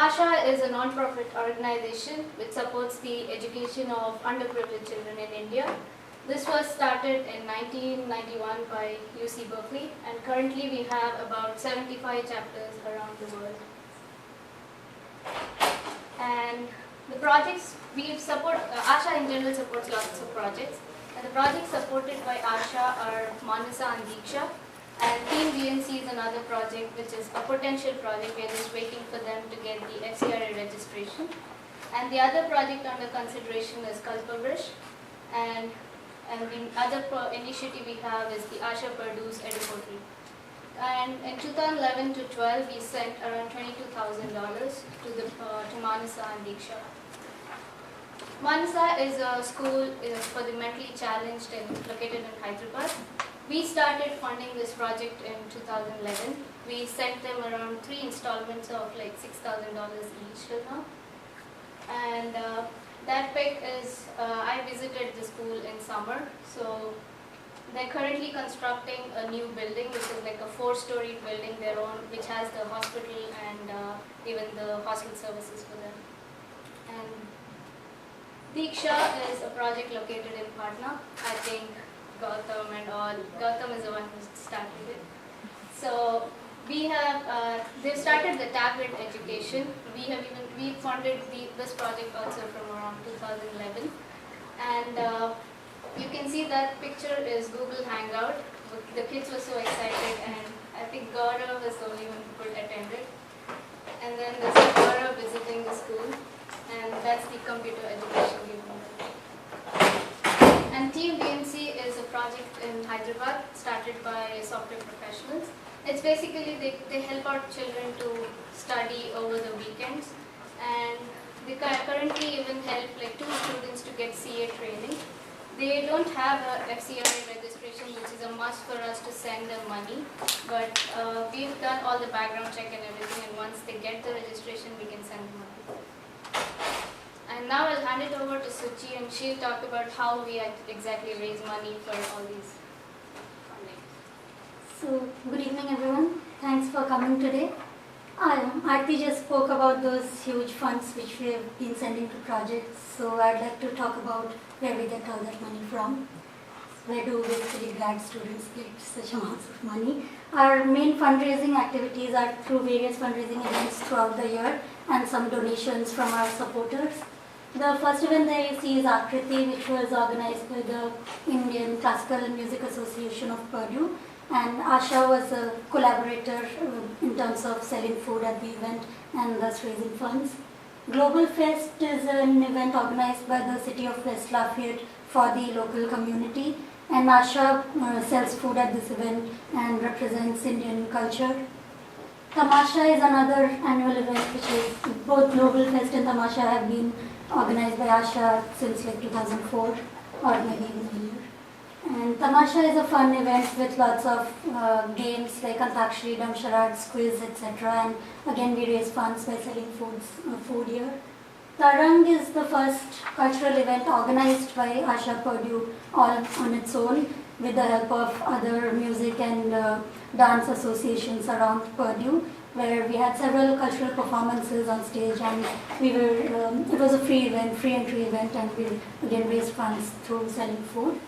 ASHA is a non-profit organization which supports the education of underprivileged children in India. This was started in 1991 by UC Berkeley, and currently we have about 75 chapters around the world. And the projects we support, ASHA in general supports lots of projects, and the projects supported by ASHA are Manasa and Diksha, and Team DNC is another project which is a potential project. We are just waiting for them to get the FCRA registration. And the other project under consideration is Kalpavrish, and the other initiative we have is the ASHA Purdue's Eduportal. And in 2011 to 12, we sent around $22,000 to Manasa and Diksha. Manasa is a school for the mentally challenged and located in Hyderabad. We started funding this project in 2011. We sent them around 3 installments of like $6,000 each till now. And that pic is, I visited the school in summer. So they're currently constructing a new building, which is like a 4-story building their own, which has the hospital and even the hostel services for them. And Diksha is a project located in Patna. I think Gautam and all. Gautam is the one who started it. So we have, they've started the tablet education. We funded this project also from around 2011. And you can see that picture is Google Hangout. The kids were so excited, and I think Gaurav was the only one who could attend it. And then there's Gaurav visiting the school, and that's the computer education given. And Team DNC is a project in Hyderabad started by software professionals. It's basically they help out children to study over the weekends, and they currently even help like 2 students to get CA training. They don't have a FCRA registration, which is a must for us to send them money, but we've done all the background check and everything, and once they get the registration, we can send them money. And now I'll hand it over to Suchi, and she'll talk about how we exactly raise money for all these funding. So, good evening everyone. Thanks for coming today. Aarti just spoke about those huge funds which we have been sending to projects. So I'd like to talk about where we get all that money from. Where do basically grad students get such amounts of money? Our main fundraising activities are through various fundraising events throughout the year and some donations from our supporters. The first event that you see is Akriti, which was organized by the Indian Classical Music Association of Purdue. And Asha was a collaborator in terms of selling food at the event and thus raising funds. Global Fest is an event organized by the city of West Lafayette for the local community. And Asha sells food at this event and represents Indian culture. Tamasha is another annual event which is both Global Fest and Tamasha have been organized by Asha since like 2004 or maybe even earlier. And Tamasha is a fun event with lots of games like Antakshari, Damsharad, quiz, etc. And again we raise funds by selling food here. Therein is the first cultural event organized by Asha Purdue all on its own with the help of other music and dance associations around Purdue, where we had several cultural performances on stage, and it was a free entry event, and we again raised funds through selling food.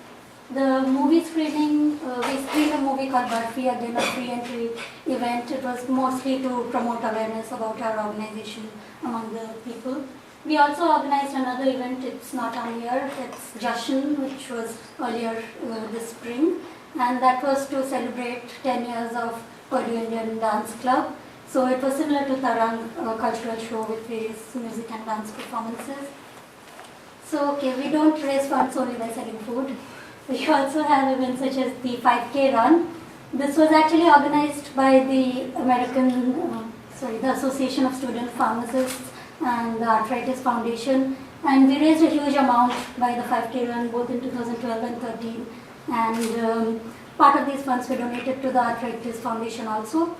The movie screening, we screened a movie called Barfi, again a free entry event. It was mostly to promote awareness about our organization among the people. We also organized another event, it's not on here, it's Jashan, which was earlier this spring, and that was to celebrate 10 years of Purdue Indian Dance Club. So it was similar to Tarang, a cultural show with various music and dance performances. So okay, we don't raise funds only by selling food. We also have events such as the 5K run. This was actually organized by the the Association of Student Pharmacists and the Arthritis Foundation, and we raised a huge amount by the 5K run both in 2012 and 13, and part of these funds were donated to the Arthritis Foundation also.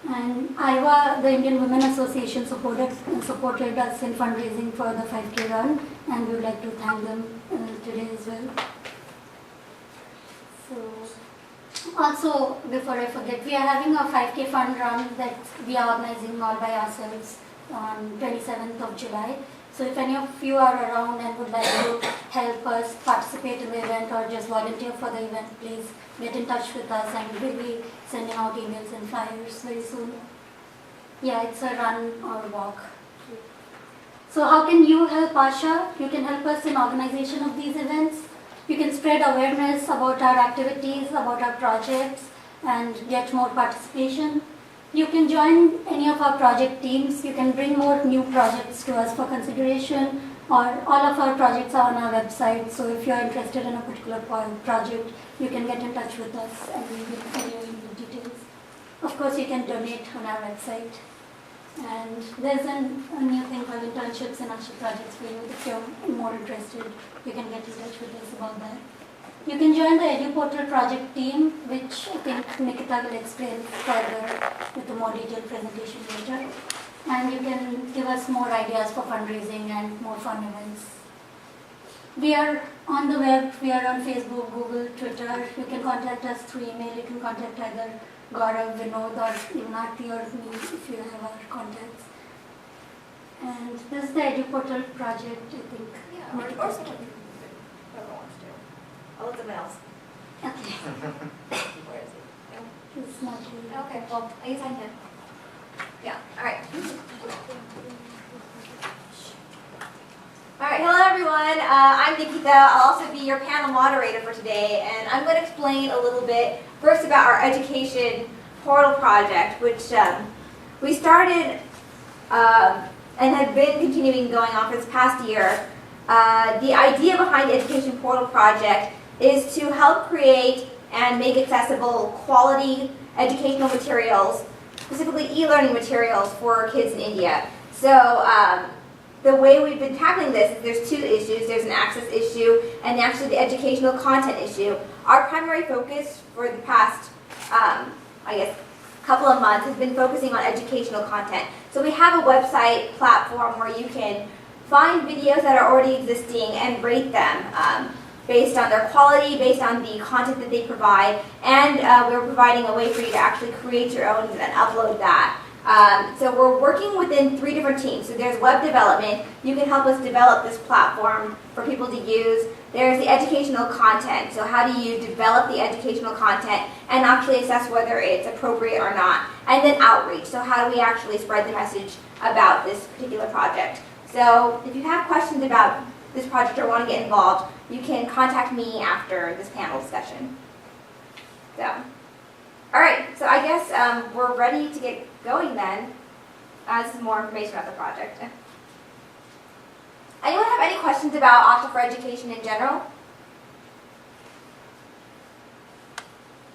And IWA, the Indian Women Association, supported us in fundraising for the 5K run, and we would like to thank them today as well. So, also, before I forget, we are having a 5K fund run that we are organizing all by ourselves on 27th of July. So if any of you are around and would like to help us participate in the event or just volunteer for the event, please get in touch with us, and we'll be sending out emails and flyers very soon. Yeah, it's a run or walk. So how can you help Asha? You can help us in organization of these events. You can spread awareness about our activities, about our projects, and get more participation. You can join any of our project teams. You can bring more new projects to us for consideration, or all of our projects are on our website. So if you're interested in a particular project, you can get in touch with us and we will tell you the details. Of course, you can donate on our website. And there's a new thing called internships and Asha projects for you. If you're more interested, you can get in touch with us about that. You can join the EduPortal project team, which I think Nikitha will explain further with a more detailed presentation later. And you can give us more ideas for fundraising and more fun events. We are on the web, we are on Facebook, Google, Twitter. You can contact us through email. You can contact either Gaurav, Vinod, or even Aarti or me if you have our contacts. And this is the EduPortal project, I think. Yeah, or someone whoever wants to. I'll let someone else. Okay. Where is it? It's not really. Okay, well, I guess I can. Yeah, all right. All right, hello everyone. I'm Nikitha. I'll also be your panel moderator for today, and I'm going to explain a little bit first about our education portal project, which we started and have been continuing going on for this past year. The idea behind the education portal project is to help create and make accessible quality educational materials, specifically e-learning materials for kids in India. So the way we've been tackling this is there's two issues. There's an access issue and actually the educational content issue. Our primary focus for the past, I guess, couple of months has been focusing on educational content. So we have a website platform where you can find videos that are already existing and rate them based on their quality, based on the content that they provide, and we're providing a way for you to actually create your own and upload that. So we're working within 3 different teams. So there's web development. You can help us develop this platform for people to use. There's the educational content. So how do you develop the educational content and actually assess whether it's appropriate or not? And then outreach. So how do we actually spread the message about this particular project? So if you have questions about this project or want to get involved, you can contact me after this panel discussion. So, all right, so I guess we're ready to get going then. This is more information about the project. Anyone have any questions about Asha for Education in general?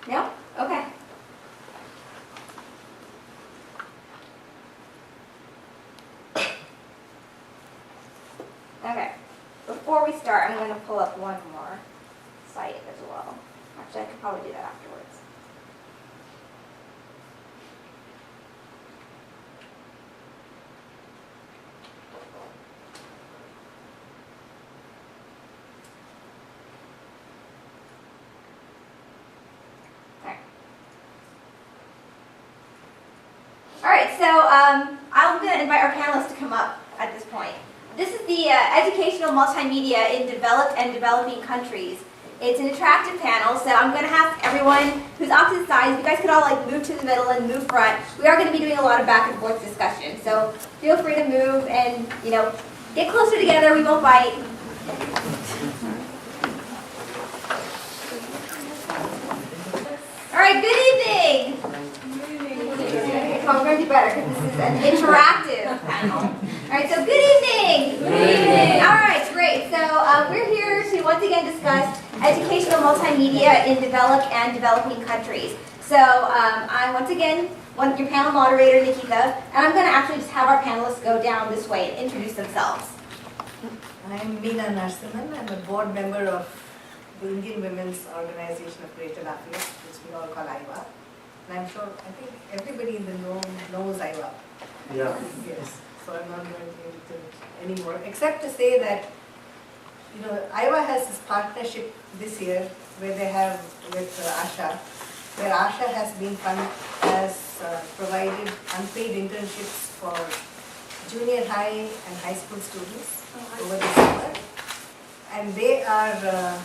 No? Okay. Okay. Before we start, I'm going to pull up one more site as well. Actually, I could probably do that afterwards. All right, so I'm going to invite our panelists to come up at this point. This is the educational multimedia in developed and developing countries. It's an interactive panel, so I'm going to have everyone who's off to the sides, you guys could all move to the middle and move front. We are going to be doing a lot of back and forth discussion, so feel free to move and, get closer together. We won't bite. All right, good evening. Well, we're going to do better because this is an interactive panel. All right, so good evening. Good evening. All right, great. So we're here to once again discuss educational multimedia in developed and developing countries. So I'm once again your panel moderator, Nikitha, and I'm going to actually just have our panelists go down this way and introduce themselves. I'm Meena Narsimhan. I'm a board member of the Indian Women's Organization of Greater Affairs, which we all call IWA. And I think everybody in the room knows IWA. Yeah. Yes. So I'm not going to get into it anymore, except to say that, IWA has this partnership this year where they have with Asha, where Asha has provided unpaid internships for junior high and high school students over the summer. And they are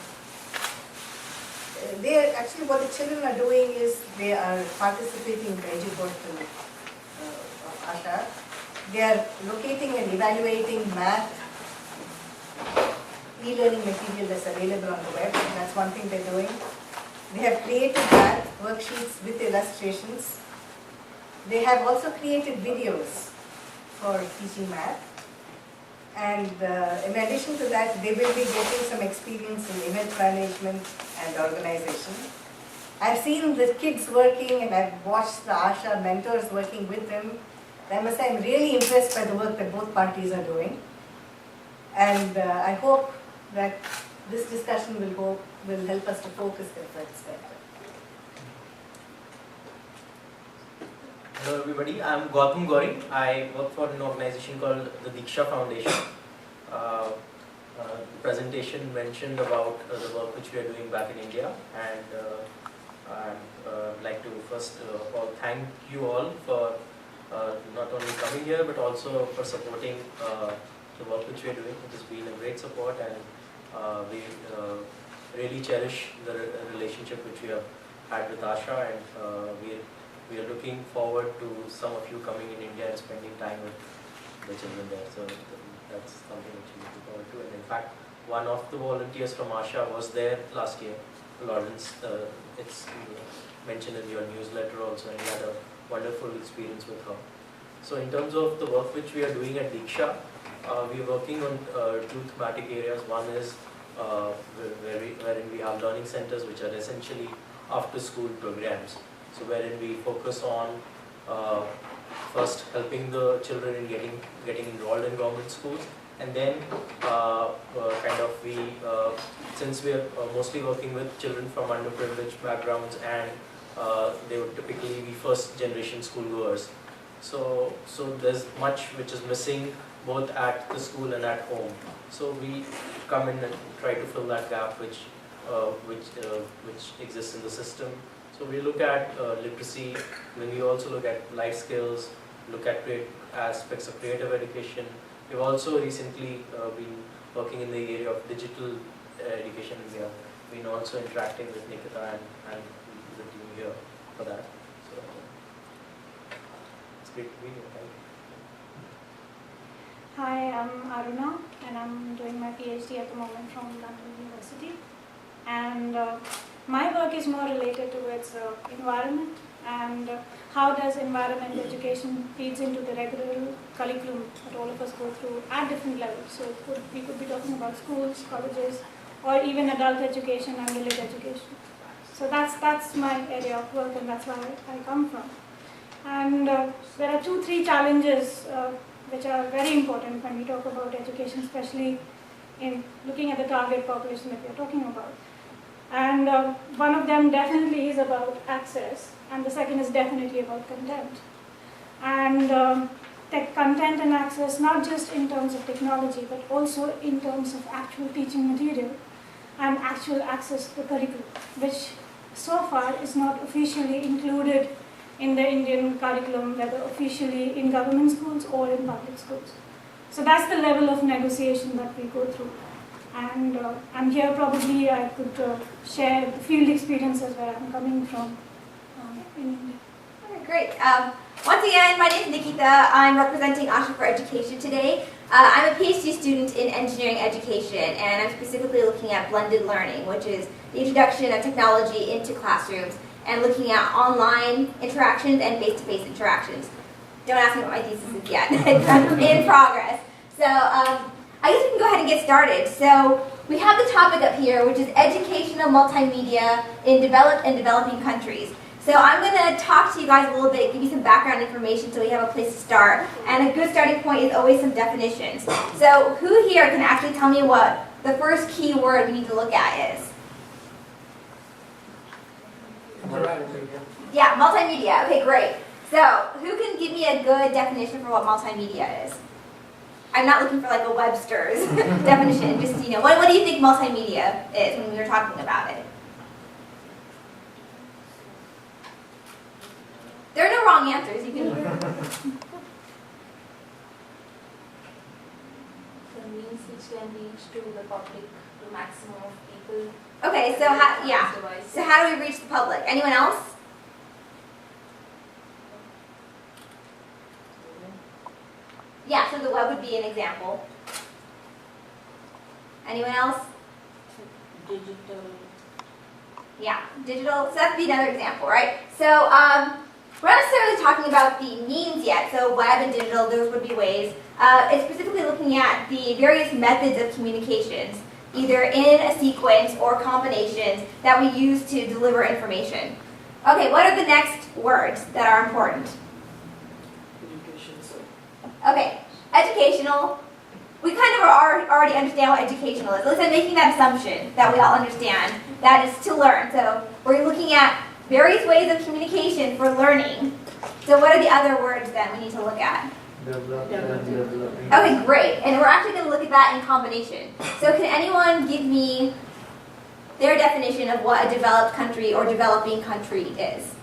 actually, what the children are doing is they are participating in the education of ASHA. They are locating and evaluating math e-learning material that's available on the web. That's one thing they're doing. They have created math worksheets with illustrations. They have also created videos for teaching math. And in addition to that, they will be getting some experience in event management and organization. I've seen the kids working and I've watched the ASHA mentors working with them. I must say I'm really impressed by the work that both parties are doing. And I hope that this discussion will help us to focus the efforts better. Hello everybody, I'm Gautam Gauri. I work for an organization called the Diksha Foundation. The presentation mentioned about the work which we are doing back in India, and I'd like to first of all thank you all for not only coming here but also for supporting the work which we are doing. It has been a great support, and we really cherish the relationship which we have had with ASHA, and we are looking forward to some of you coming in India and spending time with the children there. So that's something which we look forward to. And in fact, one of the volunteers from ASHA was there last year, Lawrence. It's mentioned in your newsletter also, and we had a wonderful experience with her. So in terms of the work which we are doing at Diksha, we are working on two thematic areas. One is wherein we have learning centers, which are essentially after-school programs. So wherein we focus on first helping the children in getting enrolled in government schools, and then since we are mostly working with children from underprivileged backgrounds, and they would typically be first generation schoolgoers. So there's much which is missing both at the school and at home. So we come in and try to fill that gap which exists in the system. So we look at literacy, then we also look at life skills, look at aspects of creative education. We've also recently been working in the area of digital education, and we have been also interacting with Nikitha and the team here for that. So it's great to be here. Thank you. Hi, I'm Aruna, and I'm doing my PhD at the moment from Purdue University. And my work is more related towards environment and how does environment education feeds into the regular curriculum that all of us go through at different levels. So we could be talking about schools, colleges, or even adult education and village education. So that's my area of work, and that's where I come from. And there are 2-3 challenges which are very important when we talk about education, especially in looking at the target population that we are talking about. And one of them definitely is about access, and the second is definitely about content. And tech content and access, not just in terms of technology, but also in terms of actual teaching material and actual access to the curriculum, which so far is not officially included in the Indian curriculum, whether officially in government schools or in public schools. So that's the level of negotiation that we go through. And I'm here probably I could share the field experiences where I'm coming from in India. Okay, great. Once again, my name is Nikitha. I'm representing ASHA for Education today. I'm a PhD student in engineering education, and I'm specifically looking at blended learning, which is the introduction of technology into classrooms and looking at online interactions and face-to-face interactions. Don't ask me what my thesis is yet. It's in progress. So I guess we can go ahead and get started. So we have the topic up here, which is educational multimedia in developed and developing countries. So I'm going to talk to you guys a little bit, give you some background information so we have a place to start. And a good starting point is always some definitions. So who here can actually tell me what the first key word we need to look at is? Yeah, multimedia. Okay, great. So who can give me a good definition for what multimedia is? I'm not looking for like a Webster's definition. Just, what do you think multimedia is when we were talking about it? There are no wrong answers. You can. means which can reach to the public, to maximum of people. Okay, so yeah. So how do we reach the public? Anyone else? Yeah, so the web would be an example. Anyone else? Digital. Yeah, digital. So that would be another example, right? So we're not necessarily talking about the means yet. So web and digital, those would be ways. It's specifically looking at the various methods of communications, either in a sequence or combinations that we use to deliver information. Okay, what are the next words that are important? Okay, educational. We kind of already understand what educational is. At least I'm making that assumption that we all understand. That is to learn. So we're looking at various ways of communication for learning. So what are the other words then we need to look at? Okay, great. And we're actually going to look at that in combination. So can anyone give me their definition of what a developed country or developing country is?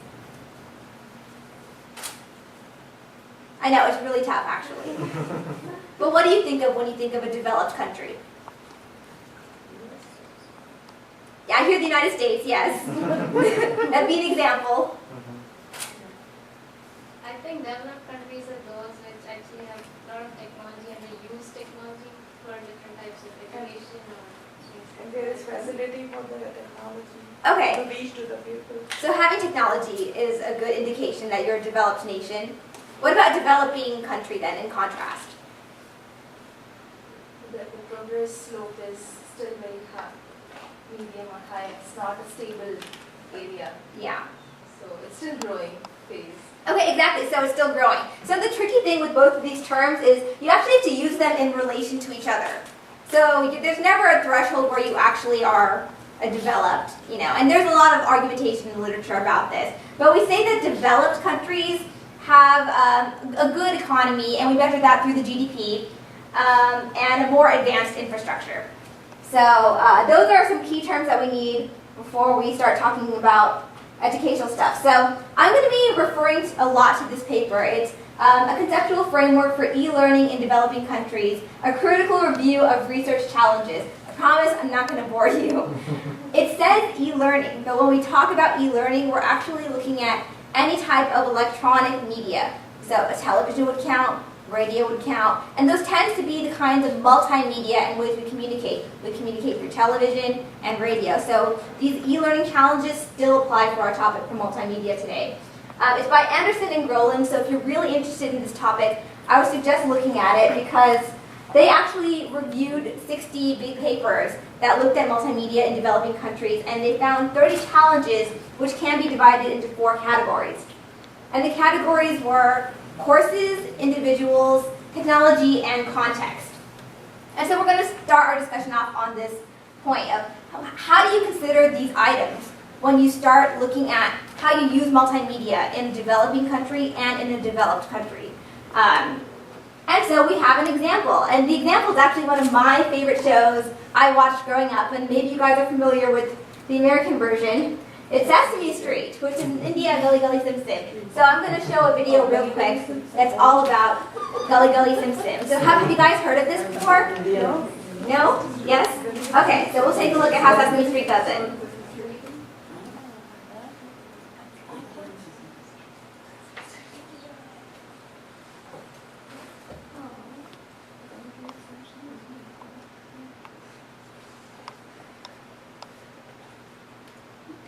I know, it's really tough actually. But what do you think of when you think of a developed country? Yeah, I hear the United States, yes. That'd be an example. I think developed countries are those which actually have a lot of technology and they use technology for different types of education or And there is facility for the technology Okay, to reach to the people. so having technology is a good indication that you're a developed nation. What about developing country then, in contrast? The progress slope is still very high, medium or high. It's not a stable area, Yeah. so it's still growing phase. Okay, exactly, so it's still growing. So the tricky thing with both of these terms is you actually have to use them in relation to each other. So there's never a threshold where you actually are a developed, and there's a lot of argumentation in the literature about this. But we say that developed countries have a good economy, and we measure that through the GDP, and a more advanced infrastructure. So those are some key terms that we need before we start talking about educational stuff. So I'm going to be referring a lot to this paper. It's a conceptual framework for e-learning in developing countries, a critical review of research challenges. I promise I'm not going to bore you. It says e-learning, but when we talk about e-learning, we're actually looking at any type of electronic media. So a television would count, radio would count, and those tend to be the kinds of multimedia in which we communicate. We communicate through television and radio. So these e-learning challenges still apply for our topic for multimedia today. It's by Anderson and Groland, so if you're really interested in this topic, I would suggest looking at it because they actually reviewed 60 big papers that looked at multimedia in developing countries, and they found 30 challenges which can be divided into 4 categories. And the categories were courses, individuals, technology, and context. And so we're going to start our discussion off on this point of how do you consider these items when you start looking at how you use multimedia in a developing country and in a developed country. And so we have an example, and the example is actually one of my favorite shows I watched growing up, and maybe you guys are familiar with the American version. It's Sesame Street, which is in India, Gully Gully Sim Sim. So I'm going to show a video real quick that's all about Gully Gully Sim Sim. So have you guys heard of this before? No? No? Yes? Okay, so we'll take a look at how Sesame Street does it.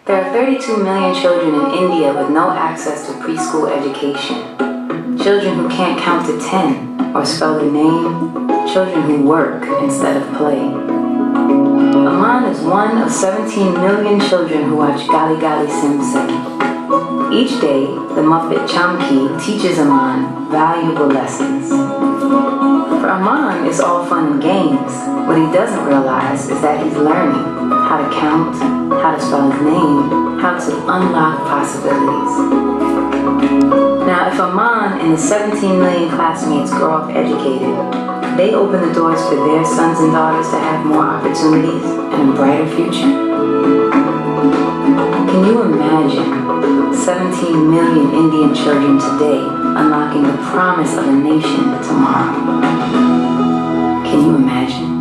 There are 32 million children in India with no access to preschool education. Children who can't count to 10 or spell their name. Children who work instead of play. Aman is one of 17 million children who watch Gali Gali Sim Sim. Each day, the Muppet Chamki teaches Aman valuable lessons. For Aman, it's all fun and games. What he doesn't realize is that he's learning how to count, how to spell his name, how to unlock possibilities. Now, if Aman and his 17 million classmates grow up educated, they open the doors for their sons and daughters to have more opportunities and a brighter future. Can you imagine 17 million Indian children today unlocking the promise of a nation tomorrow? Can you imagine?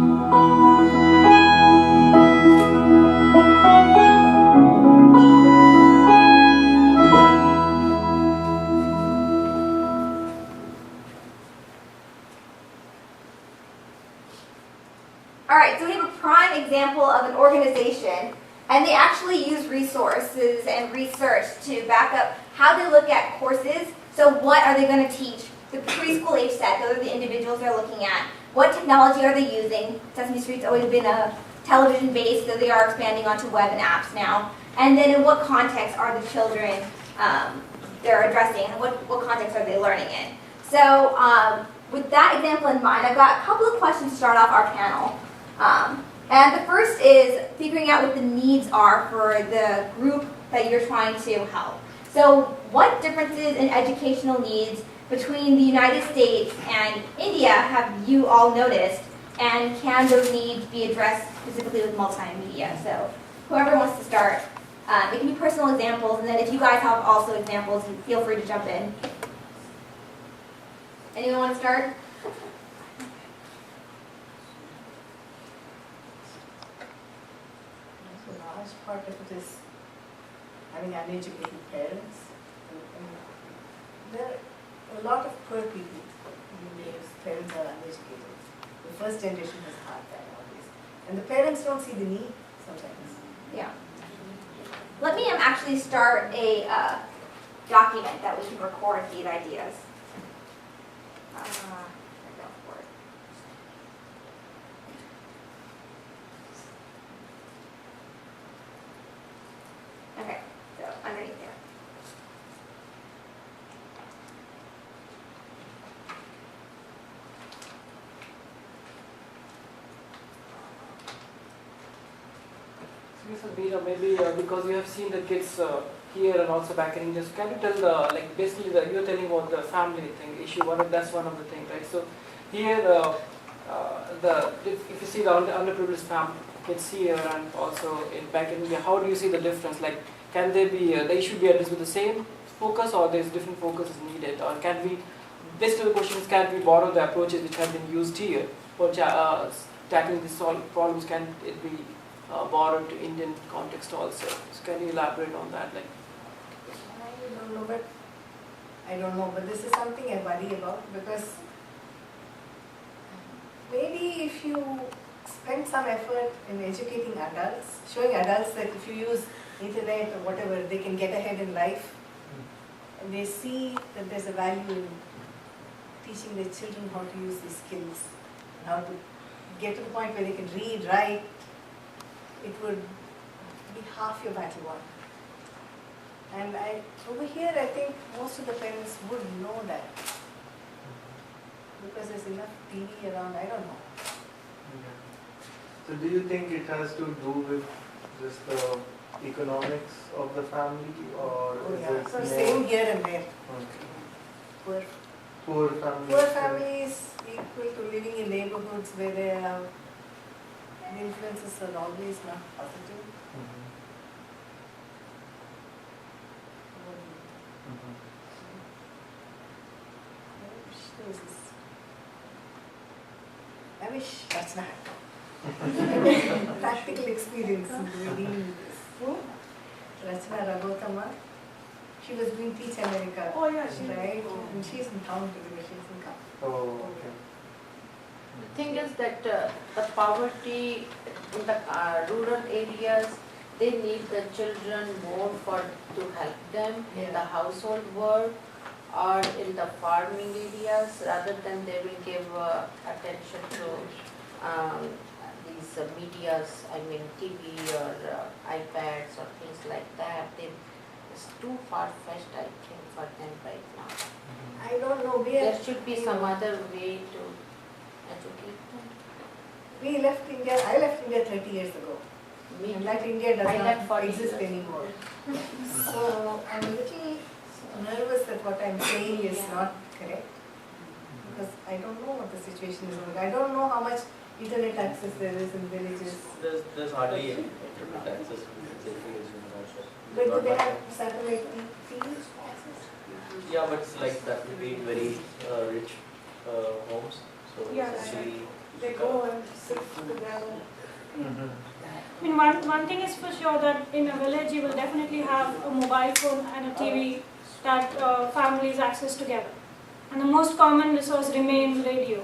All right, so we have a prime example of an organization, and they actually use resources and research to back up how they look at courses. So what are they going to teach the preschool age set? Those are the individuals they're looking at. What technology are they using? Sesame Street's always been a television based, so they are expanding onto web and apps now. And then in what context are the children they're addressing, and what context are they learning in? So with that example in mind, I've got a couple of questions to start off our panel. And the first is figuring out what the needs are for the group that you're trying to help. So what differences in educational needs between the United States and India have you all noticed, and can those needs be addressed specifically with multimedia? So whoever wants to start, it can be personal examples, and then if you guys have also examples, feel free to jump in. Anyone want to start? So large part of it is having uneducated parents. And there are a lot of poor people whose parents are uneducated. The first generation has a hard time always. And the parents don't see the need sometimes. Yeah. Let me actually start a document that we can record these ideas. Here we go for it. Okay, so underneath there. So Meena, maybe because you have seen the kids here and also back in India, so can you tell, like basically you're telling about the family thing issue, that's one of the things, right? So here, if you see the underprivileged kids here and also back in India, how do you see the difference? Like, can they be, the issue be addressed with the same focus, or there's different focuses needed, or can we, basically the question is, can we borrow the approaches which have been used here for tackling these problems? Can it be borrowed to Indian context also? So can you elaborate on that? Like, I don't know, but this is something I worry about, because maybe if you spend some effort in educating adults, showing adults that if you use internet or whatever, they can get ahead in life, and they see that there's a value in teaching their children how to use these skills, and how to get to the point where they can read, write, it would be half your battle won. And over here, I think most of the parents would know that, because there's enough TV around. I don't know. So do you think it has to do with just the economics of the family, or is it So more same here and there. Okay. Poor Poor families equal to living in neighborhoods where they have, the influences are always not positive. I wish that's not practical experience in dealing with this. Rachna Gautama, she was doing Teach America. Oh yeah, right? And she's in town today, but she's in town. Oh, okay. The thing is that the poverty in the rural areas, they need the children more to help them in the household work or in the farming areas, rather than they will give attention to these medias, I mean TV or iPads or things like that. It's too far-fetched, I think, for them right now. I don't know. There should be some other way to educate them. We left India, I left India 30 years ago. And that India does not exist anymore. So I'm a little nervous that what I'm saying is not correct, because I don't know what the situation is like. I don't know how much internet access there is in villages. There's hardly any internet access in villages also. But do they have satellite TV access? Yeah, but it's like that would be very rich homes. So Yeah, essentially, they go and sit together. Mm-hmm. I mean, one thing is for sure that in a village you will definitely have a mobile phone and a TV that families access together. And the most common resource remains radio,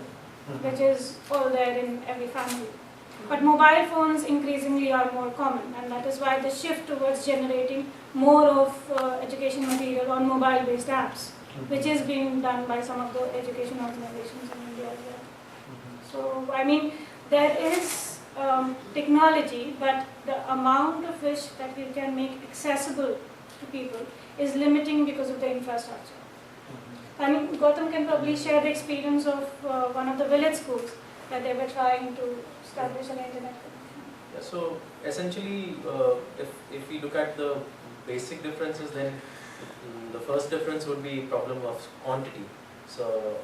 which is all there in every family. But mobile phones increasingly are more common, and that is why the shift towards generating more of education material on mobile-based apps, which is being done by some of the education organizations in India as well. So, I mean, there is technology, but the amount of which that we can make accessible to people is limiting because of the infrastructure. I mean, Gautam can probably share the experience of one of the village schools that they were trying to establish an internet connection. yeah, so essentially, if we look at the basic differences, then the first difference would be problem of quantity. So,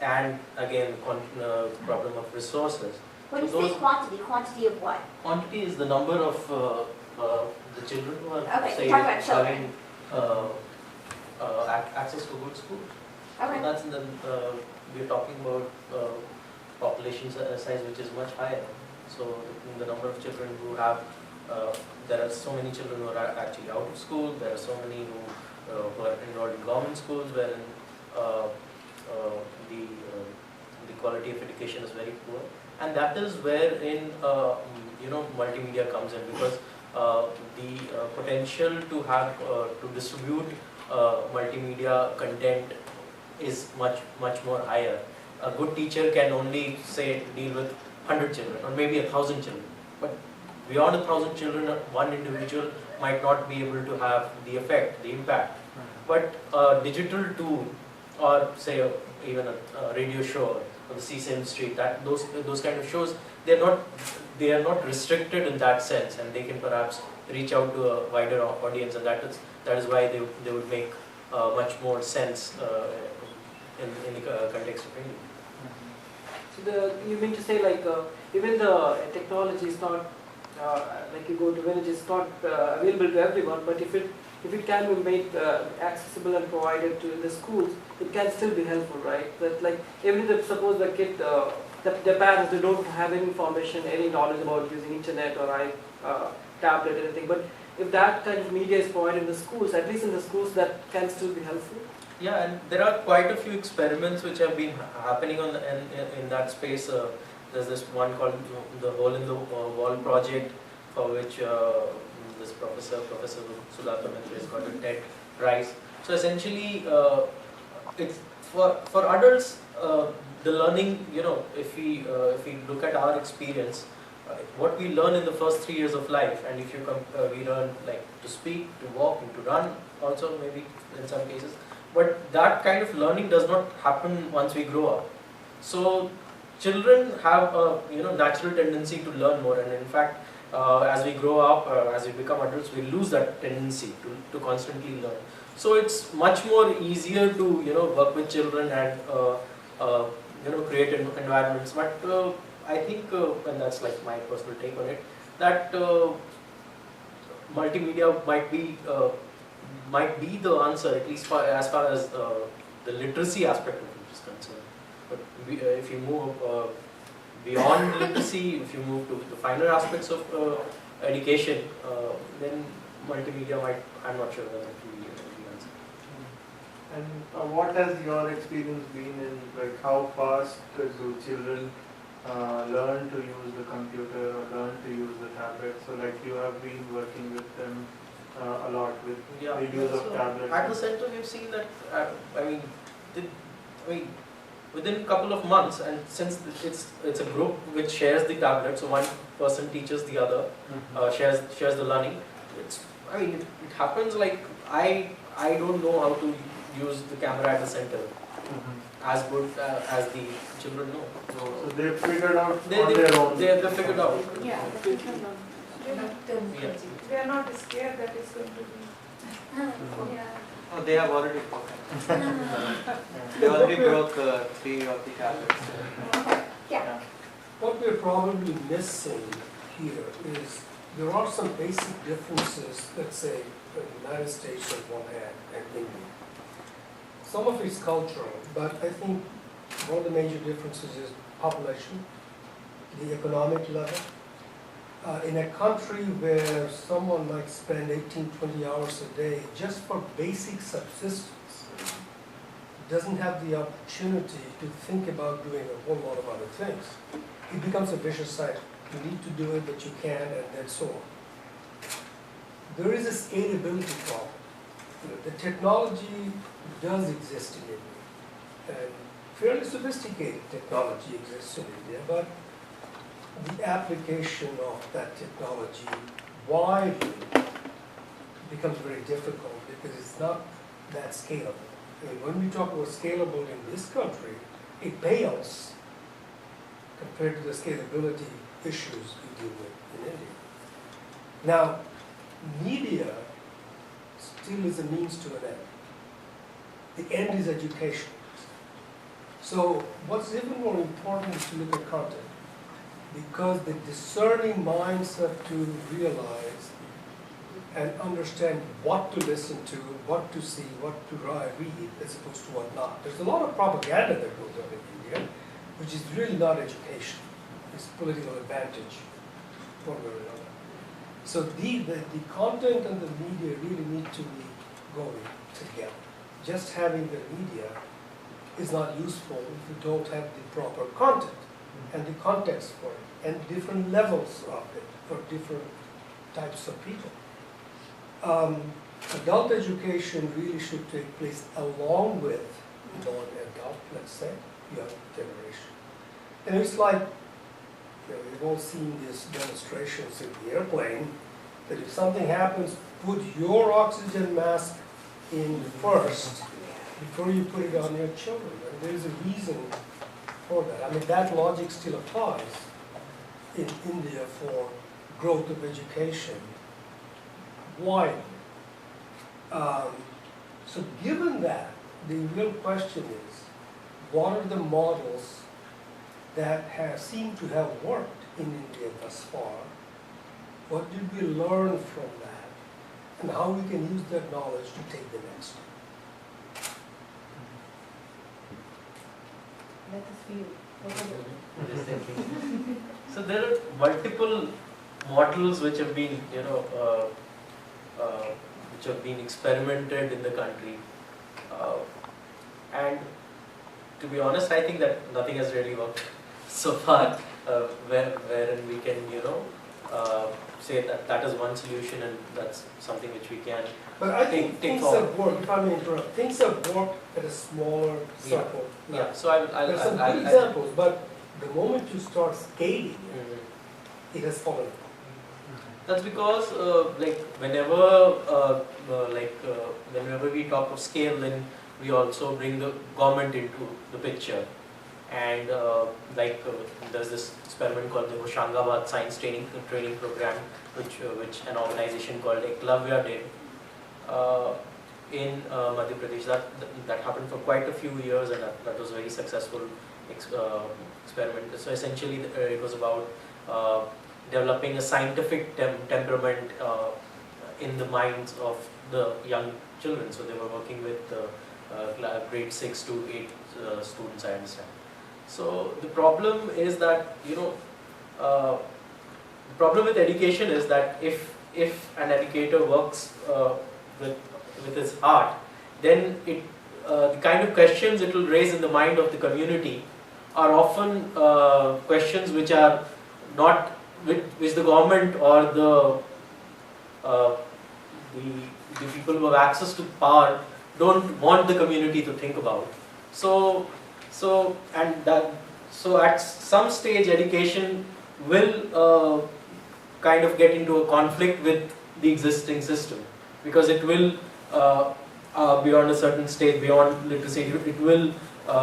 and again, problem of resources. When you So say those- quantity of what? Quantity is the number of the children who are Okay, say, talk about children. having access to good schools. Okay. So that's we're talking about population size which is much higher. So the number of children who have, there are so many children who are actually out of school. There are so many who are enrolled in government schools wherein the quality of education is very poor. And that is wherein multimedia comes in, because the potential to have to distribute multimedia content is much more higher. A good teacher can only say deal with 100 children or maybe 1,000 children, but beyond 1,000 children, one individual might not be able to have the effect, the impact. But a digital tool, or say even a radio show on the Sesame Street, that those kind of shows, they are not restricted in that sense, and they can perhaps reach out to a wider audience, and that is why they would make much more sense in the context of India. So you mean to say like even the technology is not like you go to village, it's not available to everyone, but if it can be made accessible and provided to the schools, it can still be helpful, right? That like even if suppose the kid, the parents, they don't have any information, any knowledge about using internet or tablet or anything, but if that kind of media is provided in the schools, at least in the schools, that can still be helpful. Yeah, and there are quite a few experiments which have been happening in that space. There's this one called the Hole in the Wall project, for which this Professor Sudhakar has got a TED Prize. So essentially, it's for adults, the learning, if we look at our experience, what we learn in the first 3 years of life, and if we learn like to speak, to walk, and to run, also maybe in some cases. But that kind of learning does not happen once we grow up. So children have a natural tendency to learn more, and in fact, as we grow up, as we become adults, we lose that tendency to constantly learn. So it's much more easier to work with children and create environments. But I think, and that's like my personal take on it, that multimedia might be the answer, at least as far as the literacy aspect of it is concerned. But if you move beyond literacy, if you move to the finer aspects of education, then multimedia might, I'm not sure whether it will be the answer. And what has your experience been in, like how fast do children learn to use the computer or learn to use the tablet? So like you have been working with them a lot with the use of tablets. At the center, we've seen that. Within a couple of months, and since it's a group which shares the tablet, so one person teaches the other, shares the learning. It happens like I don't know how to use the camera at the center as good as the children know. So they figured out on their own. They figured out. Yeah, they are not scared that it's going to be. Yeah. Oh, they have already broken. They already broke 3 of the tablets. Yeah. What we're probably missing here is there are some basic differences, let's say, in the United States on one hand and India. Some of it's cultural, but I think One of the major differences is population, the economic level. In a country where someone might spend 18, 20 hours a day just for basic subsistence, doesn't have the opportunity to think about doing a whole lot of other things, it becomes a vicious cycle. You need to do it, but you can't, and then so on. There is a scalability problem. The technology does exist in India, and fairly sophisticated technology exists in India, but the application of that technology widely becomes very difficult because it's not that scalable. I mean, when we talk about scalable in this country, it pales compared to the scalability issues we deal with in India. Now, media still is a means to an end. The end is education. So what's even more important is to look at content, because the discerning minds have to realize and understand what to listen to, what to see, what to read, as opposed to what not. There's a lot of propaganda that goes on in India, which is really not education. It's political advantage, one way or another. So the content and the media really need to be going together. Just having the media is not useful if you don't have the proper content and the context for it, and different levels of it for different types of people. Adult education really should take place along with non-adult, let's say, young generation. And it's like, we've all seen these demonstrations in the airplane, that if something happens, put your oxygen mask in first before you put it on your children. And there's a reason for that. I mean, that logic still applies in India for growth of education widely. So given that, the real question is, what are the models that have seemed to have worked in India thus far? What did we learn from that? And how we can use that knowledge to take the next step? Let us view. So there are multiple models which have been, which have been experimented in the country, and to be honest, I think that nothing has really worked so far, wherein we can, say that that is one solution and that's something which we can. But I think things have worked, if I may interrupt, things have worked at a smaller circle. Yeah, so I'll There's some good examples, but the moment you start scaling it, it has fallen apart. That's because, whenever we talk of scale, then we also bring the government into the picture. And there's this experiment called the Hoshangabad Science Training Program, which an organization called Alleviate did in Madhya Pradesh. That happened for quite a few years, and that was a very successful experiment. So essentially, it was about developing a scientific temperament in the minds of the young children. So they were working with grade 6 to 8 students, I understand. So the problem is that, the problem with education is that if an educator works with his heart, then the kind of questions it will raise in the mind of the community are often questions which are not, which the government or the people who have access to power don't want the community to think about. So at some stage, education will kind of get into a conflict with the existing system, because it will, beyond a certain stage, beyond literacy, it will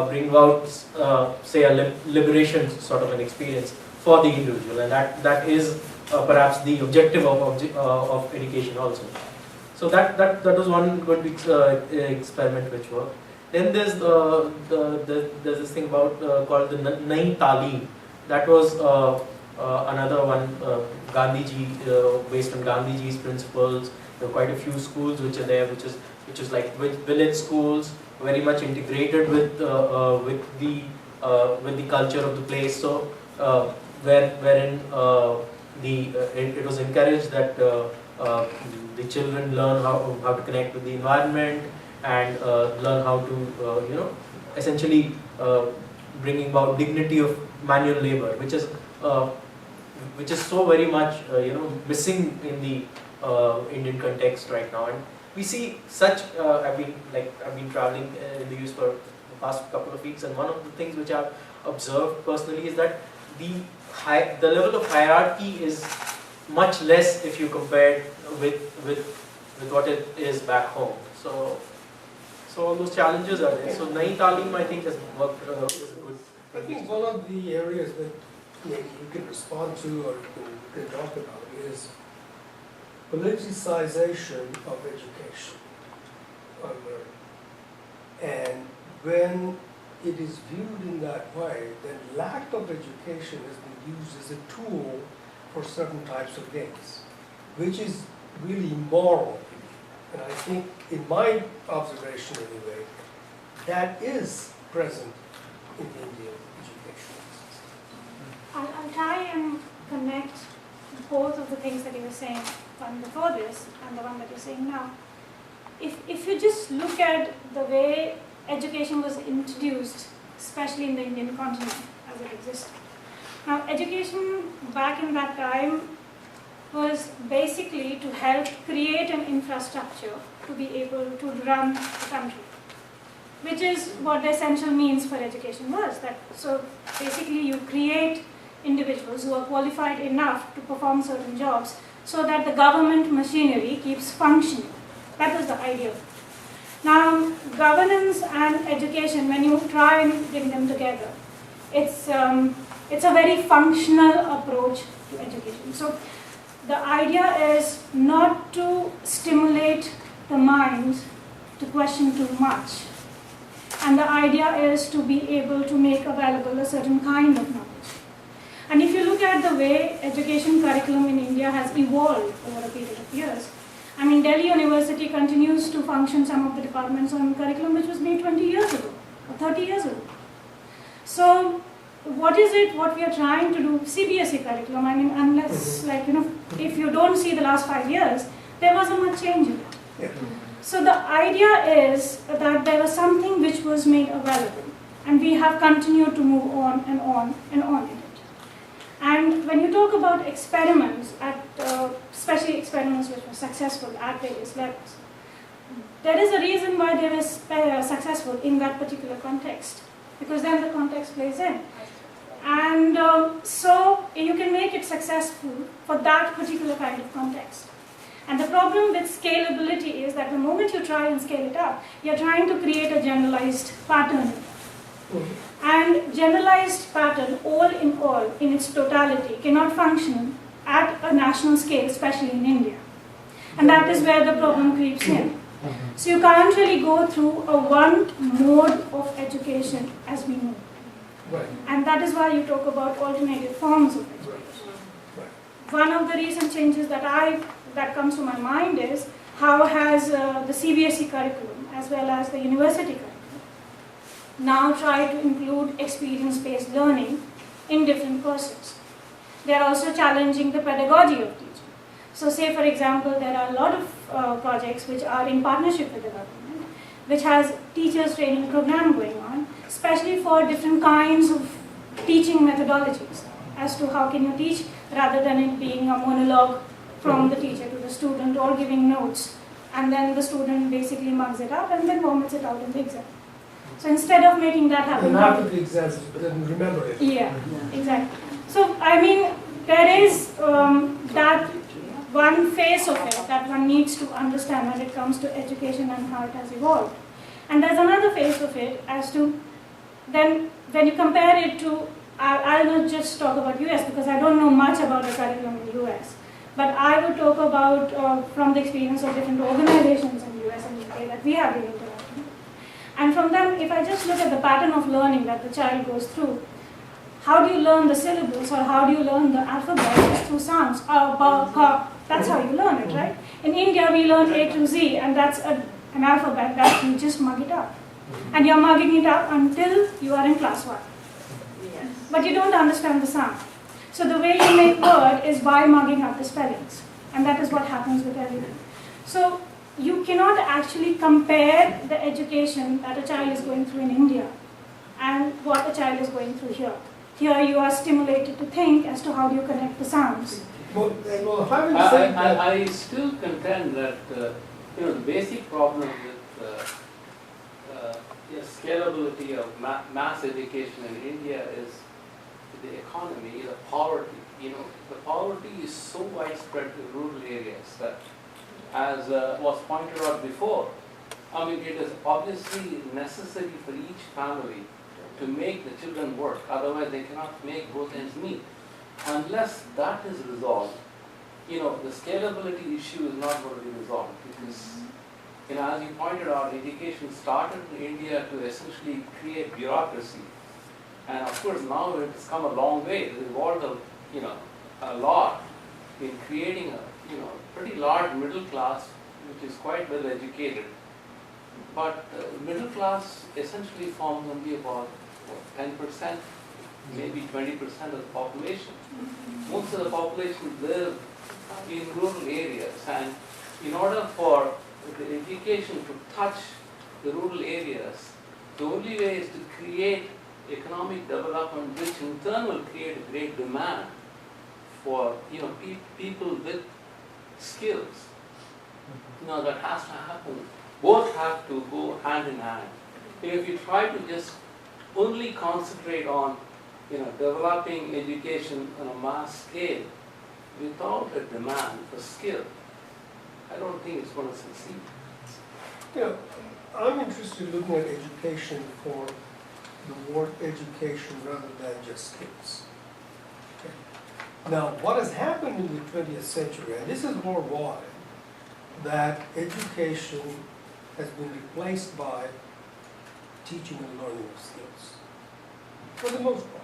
bring about, say, a liberation sort of an experience for the individual, and that is perhaps the objective of education also. So that was one good experiment which worked. Then there's there's this thing about called the Nayi Taaleem. That was another one, Gandhiji, based on Gandhiji's principles. There are quite a few schools which are there, which is like village schools, very much integrated with the with the culture of the place. So wherein it was encouraged that the children learn how to connect with the environment and learn how to essentially bringing about dignity of manual labor, which is so very much missing in the Indian context right now. And we see such. I've been traveling in the US for the past couple of weeks, and one of the things which I've observed personally is that the level of hierarchy is much less if you compare with what it is back home. So all those challenges are there. So Nayi Talim, I think, has worked is a good. I think one of the areas that maybe you can respond to or you can talk about is politicization of education or learning. And when it is viewed in that way, then lack of education has been used as a tool for certain types of gains, which is really immoral. And I think, in my observation anyway, that is present in Indian education system. I'll try and connect both of the things that you were saying, one before this and the one that you're saying now. If you just look at the way education was introduced, especially in the Indian continent as it existed. Now, education back in that time was basically to help create an infrastructure to be able to run the country, which is what the essential means for education was. So basically you create individuals who are qualified enough to perform certain jobs so that the government machinery keeps functioning. That was the idea. Now, governance and education, when you try and bring them together, it's a very functional approach to education. So the idea is not to stimulate the mind to question too much. And the idea is to be able to make available a certain kind of knowledge. And if you look at the way education curriculum in India has evolved over a period of years, I mean, Delhi University continues to function some of the departments on curriculum which was made 20 years ago or 30 years ago. So what we are trying to do, CBSE curriculum, I mean, unless, if you don't see the last 5 years, there wasn't much change in it. Yeah. So the idea is that there was something which was made available, and we have continued to move on and on and on in it. And when you talk about experiments, especially experiments which were successful at various levels, there is a reason why they were successful in that particular context, because then the context plays in. And so you can make it successful for that particular kind of context. And the problem with scalability is that the moment you try and scale it up, you're trying to create a generalized pattern. And generalized pattern, all in its totality, cannot function at a national scale, especially in India. And that is where the problem creeps in. So you can't really go through a one mode of education as we know. Right. And that is why you talk about alternative forms of education. One of the recent changes that comes to my mind is how has the CBSE curriculum as well as the university curriculum now try to include experience-based learning in different courses. They are also challenging the pedagogy of teaching. So say for example, there are a lot of projects which are in partnership with the government, which has teachers training program going on, especially for different kinds of teaching methodologies as to how can you teach rather than it being a monologue from the teacher to the student or giving notes, and then the student basically mugs it up and then vomits it out in the exam. So instead of making that happen, and after the exams, but then remember it. Yeah, exactly. So I mean, there is that one phase of it that one needs to understand when it comes to education and how it has evolved. And there's another phase of it as to then when you compare it to, I'll not just talk about US because I don't know much about the curriculum in the US. But I would talk about from the experience of different organizations in the US and UK that we have been interacting with. And from them, if I just look at the pattern of learning that the child goes through, how do you learn the syllables or how do you learn the alphabet? Just through sounds. That's how you learn it, right? In India, we learn A to Z, and that's an alphabet that you just mug it up. And you're mugging it up until you are in class 1. Yes. but you don't understand the sound. So the way you make word is by mugging up the spellings, and that is what happens with everything. So you cannot actually compare the education that a child is going through in India and what a child is going through here. Here you are stimulated to think as to how do you connect the sounds. Well, having said that, I still contend that the basic problem with scalability of mass education in India is the economy, the poverty. The poverty is so widespread in rural areas that, as was pointed out before, I mean, it is obviously necessary for each family to make the children work, otherwise they cannot make both ends meet. Unless that is resolved, the scalability issue is not going to be resolved, because, as you pointed out, education started in India to essentially create bureaucracy. And of course now it has come a long way. It has evolved a lot in creating a pretty large middle class, which is quite well educated. But middle class essentially forms only about 10%, maybe 20% of the population. Most of the population live in rural areas, and in order for the education to touch the rural areas, the only way is to create economic development, which in turn will create a great demand for people with skills. That has to happen. Both have to go hand in hand. If you try to just only concentrate on developing education on a mass scale without a demand for skill, I don't think it's going to succeed. I'm interested in looking at education for the word education rather than just skills. Okay. Now, what has happened in the 20th century, and this is worldwide, that education has been replaced by teaching and learning of skills, for the most part.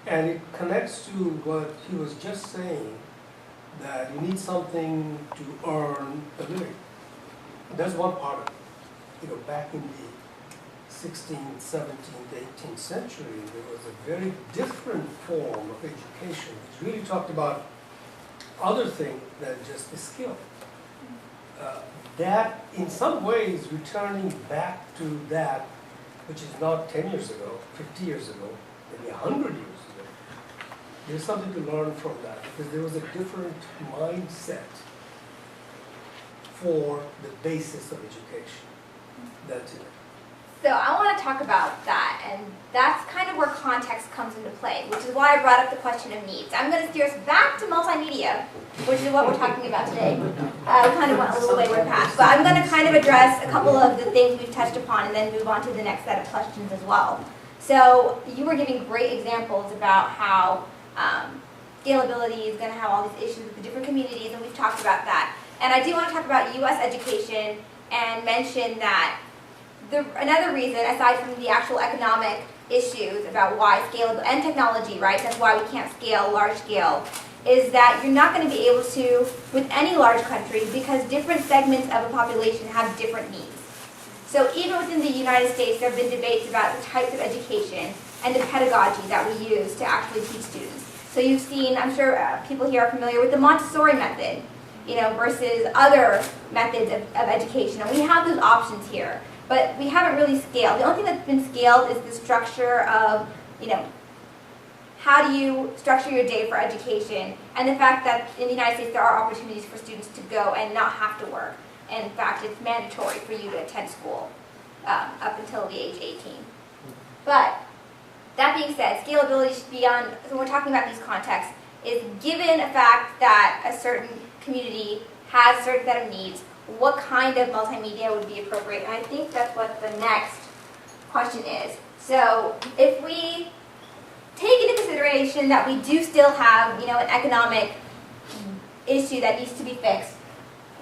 And it connects to what he was just saying, that you need something to earn a living. That's one part of it. Back in the 16th, 17th, 18th century, there was a very different form of education, which really talked about other things than just the skill. That, in some ways, returning back to that, which is not 10 years ago, 50 years ago, maybe 100 years ago, there's something to learn from that, because there was a different mindset for the basis of education. That's it. So I want to talk about that, and that's kind of where context comes into play, which is why I brought up the question of needs. I'm going to steer us back to multimedia, which is what we're talking about today. We kind of went a little wayward past, but I'm going to kind of address a couple of the things we've touched upon and then move on to the next set of questions as well. So you were giving great examples about how scalability is going to have all these issues with the different communities, and we've talked about that. And I do want to talk about U.S. education and mention that another reason, aside from the actual economic issues about why scalable, and technology, right, that's why we can't scale large scale, is that you're not going to be able to with any large country, because different segments of a population have different needs. So even within the United States, there have been debates about the types of education and the pedagogy that we use to actually teach students. So you've seen, I'm sure people here are familiar with the Montessori method, versus other methods of education. And we have those options here. But we haven't really scaled. The only thing that's been scaled is the structure of, how do you structure your day for education, and the fact that in the United States there are opportunities for students to go and not have to work. And in fact, it's mandatory for you to attend school up until the age 18. But that being said, scalability beyond, so when we're talking about these contexts, is given a fact that a certain community has a certain set of needs, what kind of multimedia would be appropriate? And I think that's what the next question is. So if we take into consideration that we do still have, an economic issue that needs to be fixed,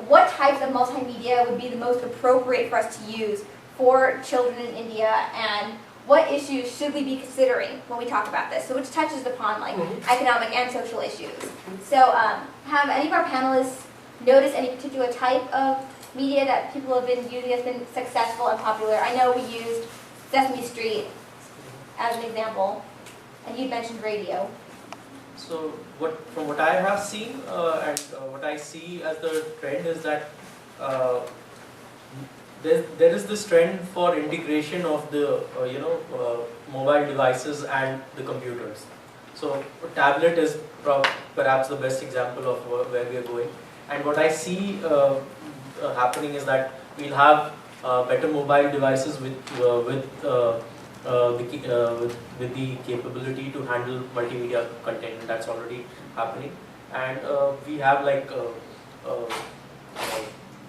what types of multimedia would be the most appropriate for us to use for children in India, and what issues should we be considering when we talk about this? So which touches upon economic and social issues. So have any of our panelists notice any particular type of media that people have been using that's been successful and popular? I know we used Sesame Street as an example. And you mentioned radio. So from what I have seen and what I see as the trend is that there is this trend for integration of the mobile devices and the computers. So a tablet is perhaps the best example of where we are going. And what I see happening is that we'll have better mobile devices with the capability to handle multimedia content. That's already happening. And we have like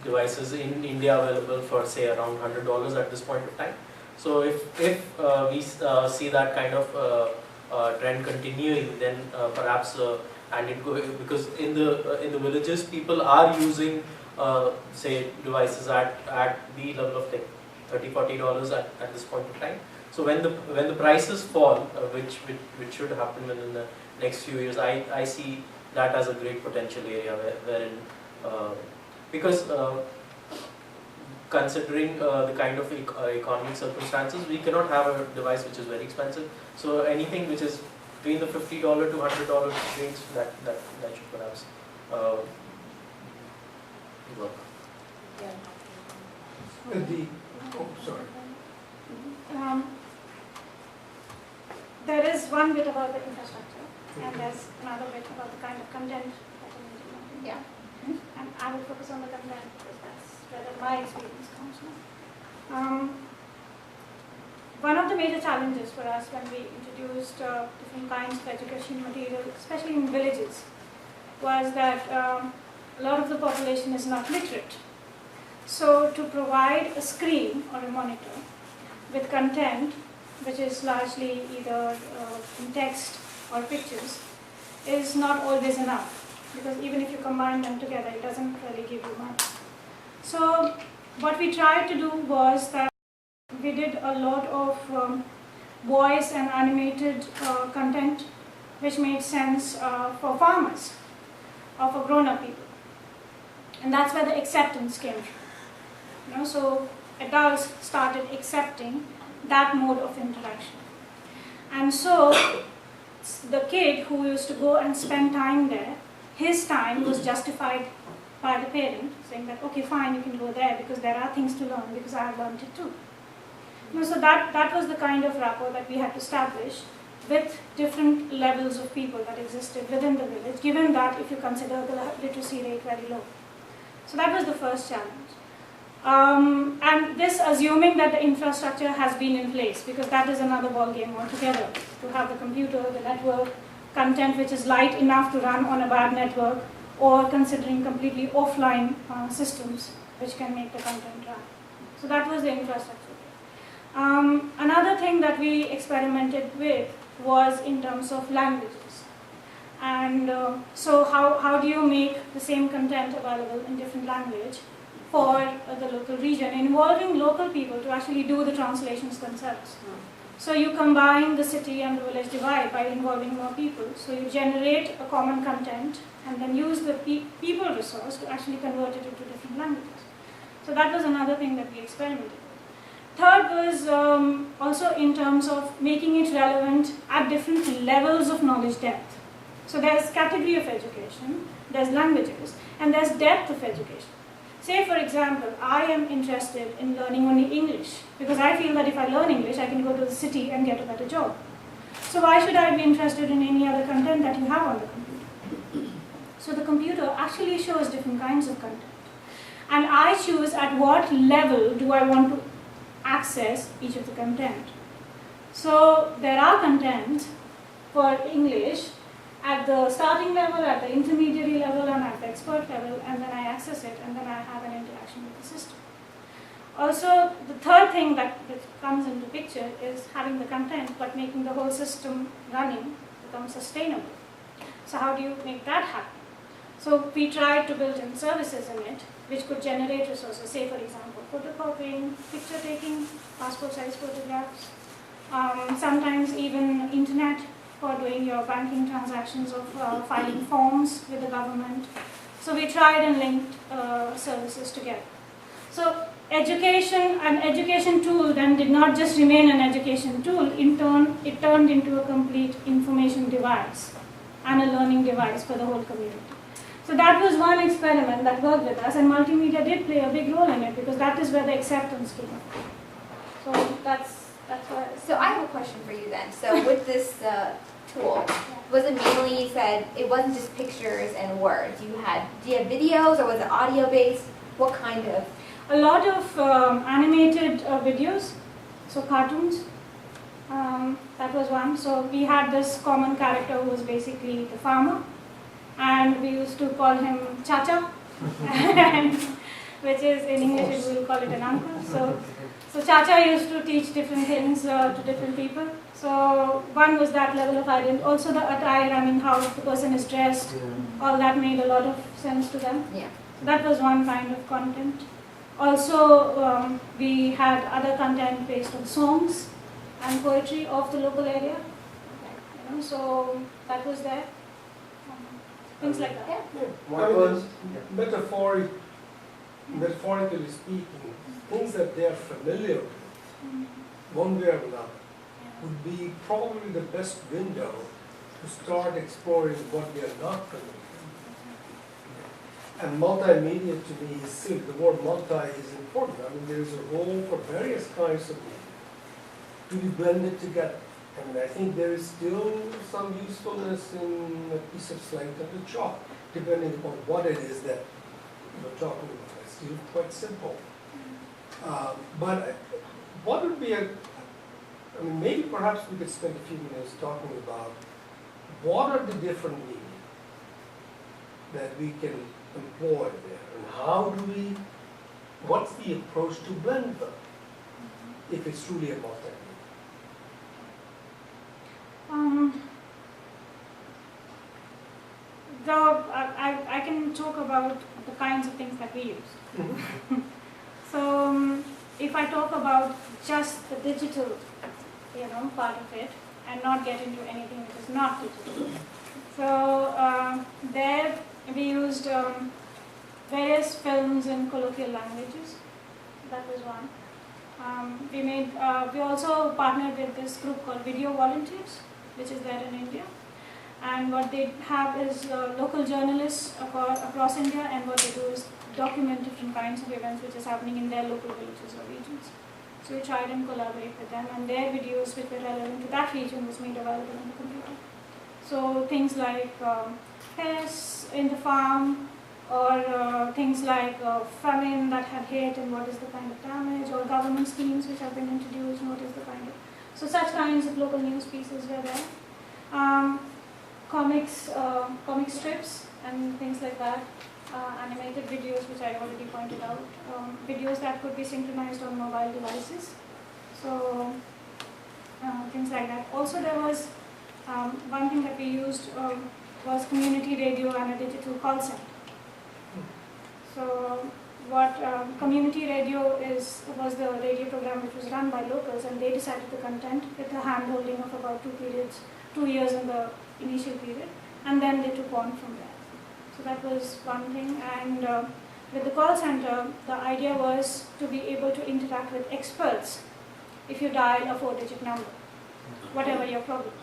devices in India available for say around $100 at this point of time. So if we see that kind of trend continuing, then perhaps because in the villages people are using say devices at the level of like $30-40 at this point of time. So when the prices fall, which should happen within the next few years, I see that as a great potential area wherein because considering the kind of economic circumstances, we cannot have a device which is very expensive. So anything which is between the $50 to $100 range, that should perhaps work. There is one bit about the infrastructure, and there's another bit about the kind of content that you need to learn. Yeah. And I will focus on the content because that's where my experience comes from. One of the major challenges for us when we introduced different kinds of education material, especially in villages, was that a lot of the population is not literate. So to provide a screen or a monitor with content which is largely either in text or pictures is not always enough, because even if you combine them together, it doesn't really give you much. So what we tried to do was that we did a lot of voice and animated content which made sense for farmers or for grown-up people. And that's where the acceptance came from. So adults started accepting that mode of interaction. And so the kid who used to go and spend time there, his time was justified by the parent, saying that, okay, fine, you can go there because there are things to learn, because I have learned it too. So that was the kind of rapport that we had to establish with different levels of people that existed within the village, given that if you consider the literacy rate very low. So that was the first challenge. And this assuming that the infrastructure has been in place, because that is another ballgame altogether, to have the computer, the network, content which is light enough to run on a bad network, or considering completely offline systems which can make the content run. So that was the infrastructure. Another thing that we experimented with was in terms of languages. And so how do you make the same content available in different language for the local region, involving local people to actually do the translations themselves. So you combine the city and the village divide by involving more people. So you generate a common content and then use the people resource to actually convert it into different languages. So that was another thing that we experimented with. Third was also in terms of making it relevant at different levels of knowledge depth. So there's category of education, there's languages, and there's depth of education. Say, for example, I am interested in learning only English because I feel that if I learn English, I can go to the city and get a better job. So why should I be interested in any other content that you have on the computer? So the computer actually shows different kinds of content. And I choose at what level do I want to access each of the content. So there are content for English at the starting level, at the intermediary level, and at the expert level, and then I access it, and then I have an interaction with the system. Also, the third thing that comes into picture is having the content, but making the whole system running become sustainable. So how do you make that happen? So we tried to build in services in it, which could generate resources, say for example, photocopying, picture taking, passport size photographs, sometimes even internet for doing your banking transactions or filing forms with the government. So we tried and linked services together. So an education tool then did not just remain an education tool, in turn it turned into a complete information device and a learning device for the whole community. So that was one experiment that worked with us, and multimedia did play a big role in it because that is where the acceptance came from. So that's why. So I have a question for you then. So with this tool, was it mainly, you said, it wasn't just pictures and words. Do you have videos, or was it audio based? What kind of? A lot of animated videos, so cartoons. That was one. So we had this common character who was basically the farmer, and we used to call him Chacha, which is in English we will call it an uncle. So Chacha used to teach different things to different people. So one was that level of identity. Also the attire, I mean how the person is dressed, all that made a lot of sense to them. Yeah. So that was one kind of content. Also, we had other content based on songs and poetry of the local area. You know, so that was there. Things like that. What was metaphorically speaking, things that they are familiar with, one way or another, would be probably the best window to start exploring what they are not familiar with. And multimedia to me is silly. The word multi is important. I mean, there is a role for various kinds of media to be blended together. And I think there is still some usefulness in a piece of slate and a chalk, depending upon what it is that you're talking about. It's still quite simple. But what would be I mean, maybe perhaps we could spend a few minutes talking about what are the different media that we can employ there, and how do we, what's the approach to blend them, if it's truly a multimedia? I can talk about the kinds of things that we use. So if I talk about just the digital, part of it, and not get into anything which is not digital. So there we used various films in colloquial languages. That was one. We also partnered with this group called Video Volunteers, which is there in India. And what they have is local journalists across India, and what they do is document different kinds of events which is happening in their local villages or regions. So we tried and collaborate with them, and their videos which were relevant to that region was made available on the computer. So things like pests in the farm, or things like famine that had hit and what is the kind of damage, or government schemes which have been introduced and what is the kind of. So such kinds of local news pieces were there. Comic strips and things like that. Animated videos, which I already pointed out, videos that could be synchronized on mobile devices, so things like that. Also there was one thing that we used was community radio and a digital call center. So what community radio was the radio program which was run by locals, and they decided the content with a hand holding of about 2 years in the initial period, and then they took on from there. So that was one thing, and with the call center, the idea was to be able to interact with experts if you dial a 4-digit number, whatever your problem.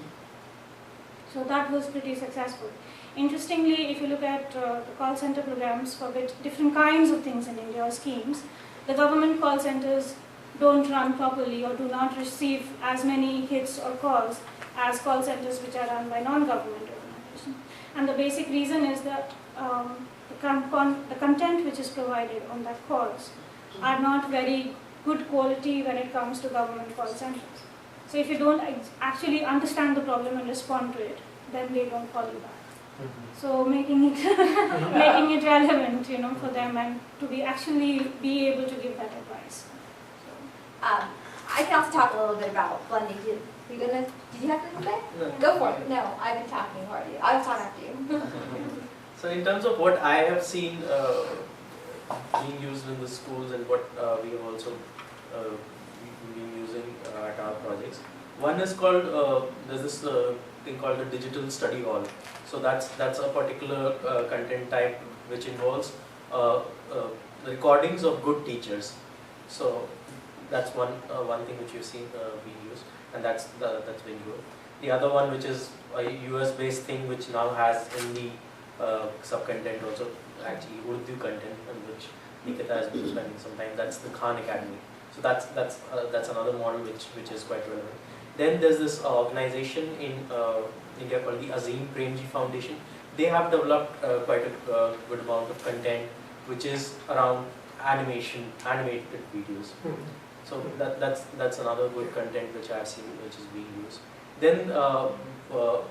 So that was pretty successful. Interestingly, if you look at the call center programs for different kinds of things in India or schemes, the government call centers don't run properly or do not receive as many hits or calls as call centers which are run by non-government organizations. And the basic reason is that the content which is provided on that calls are not very good quality when it comes to government call centers. So if you don't actually understand the problem and respond to it, then they don't call you back. So making it relevant, for them, and to be able to give that advice. I can also talk a little bit about blending. Did you have to say? No. Go for it. No, I've been talking already. I was talking after you. So in terms of what I have seen being used in the schools, and what we have also been using at our projects, one is called, there's this thing called a digital study hall. So that's a particular content type which involves recordings of good teachers. So that's one thing which you've seen being used, and that's being good. The other one, which is a US-based thing, which now has Hindi sub-content also, actually Urdu content, and which Nikitha has been spending some time. That's the Khan Academy. So that's another model which is quite relevant. Then there's this organization in India called the Azim Premji Foundation. They have developed quite a good amount of content, which is around animated videos. So that's another good content which I've seen which is being used. Then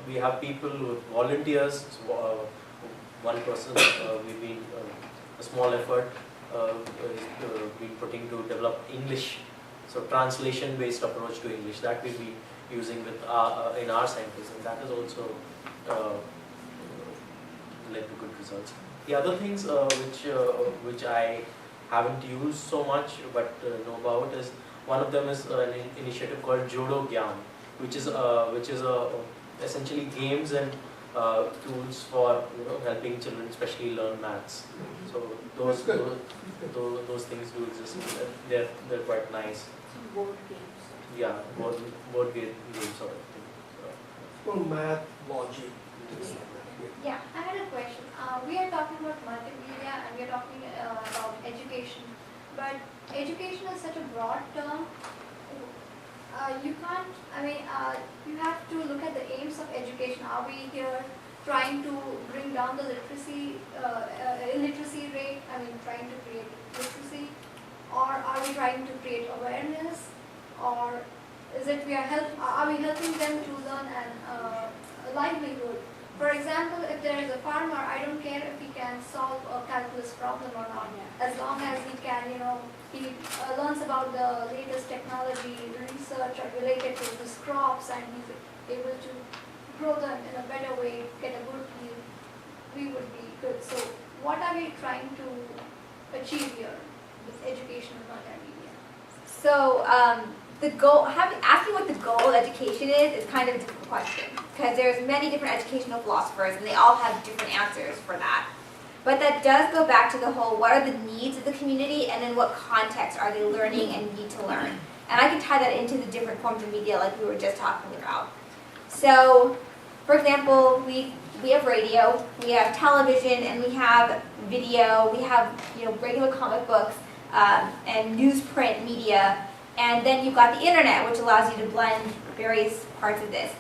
we have people with volunteers. So, one person we've been a small effort been putting to develop English, so translation-based approach to English that we'll be using with in our centers, and that has also led to good results. The other things which I haven't used so much but know about is, one of them is an initiative called Jodo Gyan, which is essentially games and tools for helping children, especially learn maths. So those things do exist. They're quite nice. Board games. Yeah, board game sort of thing. For math, logic. Yeah, I had a question. We are talking about multimedia and we are talking about education, but education is such a broad term. You can't, you have to look at the aims of education. Are we here trying to bring down the illiteracy rate, trying to create literacy? Or are we trying to create awareness? Or is it are we helping them to learn a livelihood? For example, if there is a farmer, I don't care if he can solve a calculus problem or not, as long as he can, he learns about the latest technology, research related to his crops, and he's able to grow them in a better way, get a good yield, we would be good. So what are we trying to achieve here with education and multimedia? So the goal, asking what the goal of education is kind of a difficult question, because there's many different educational philosophers and they all have different answers for that. But that does go back to the whole, what are the needs of the community, and in what context are they learning and need to learn? And I can tie that into the different forms of media like we were just talking about. So, for example, we have radio, we have television, and we have video, we have regular comic books and newsprint media, and then you've got the internet, which allows you to blend various parts of this.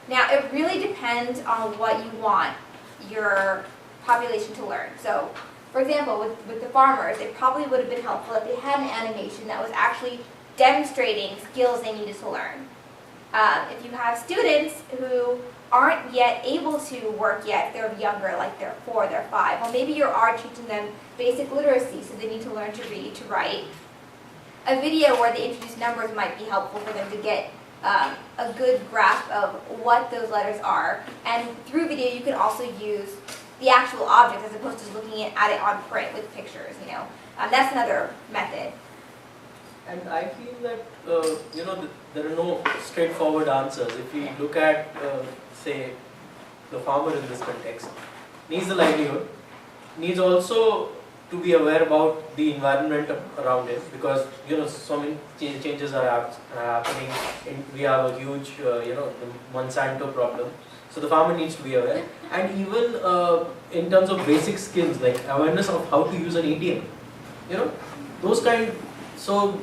Now, it really depends on what you want your population to learn. So, for example, with the farmers, it probably would have been helpful if they had an animation that was actually demonstrating skills they needed to learn. If you have students who aren't yet able to work yet, they're younger, like they're 4, they're 5, well, maybe you are teaching them basic literacy, so they need to learn to read, to write. A video where they introduce numbers might be helpful for them to get a good grasp of what those letters are. And through video, you can also use the actual object as opposed to looking at it on print with pictures, That's another method. And I feel that, there are no straightforward answers. If we look at, say, the farmer in this context, needs a livelihood, needs also to be aware about the environment around him, because, so many changes are happening. We have a huge, the Monsanto problem. So the farmer needs to be aware. And even in terms of basic skills, like awareness of how to use an ATM, those kind. So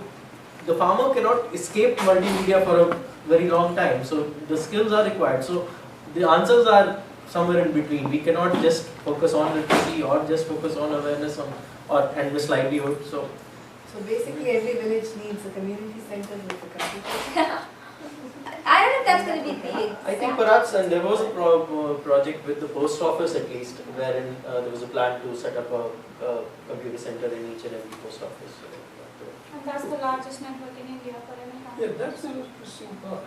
the farmer cannot escape multimedia for a very long time. So the skills are required. So the answers are somewhere in between. We cannot just focus on literacy or just focus on awareness and miss livelihood. So basically every village needs a community center with a computer. I don't know if that's going to be the I think perhaps, and there was a project with the post office at least, wherein there was a plan to set up a computer center in each and every post office. And that's the largest network in India for any company. Yeah, that's an interesting thought.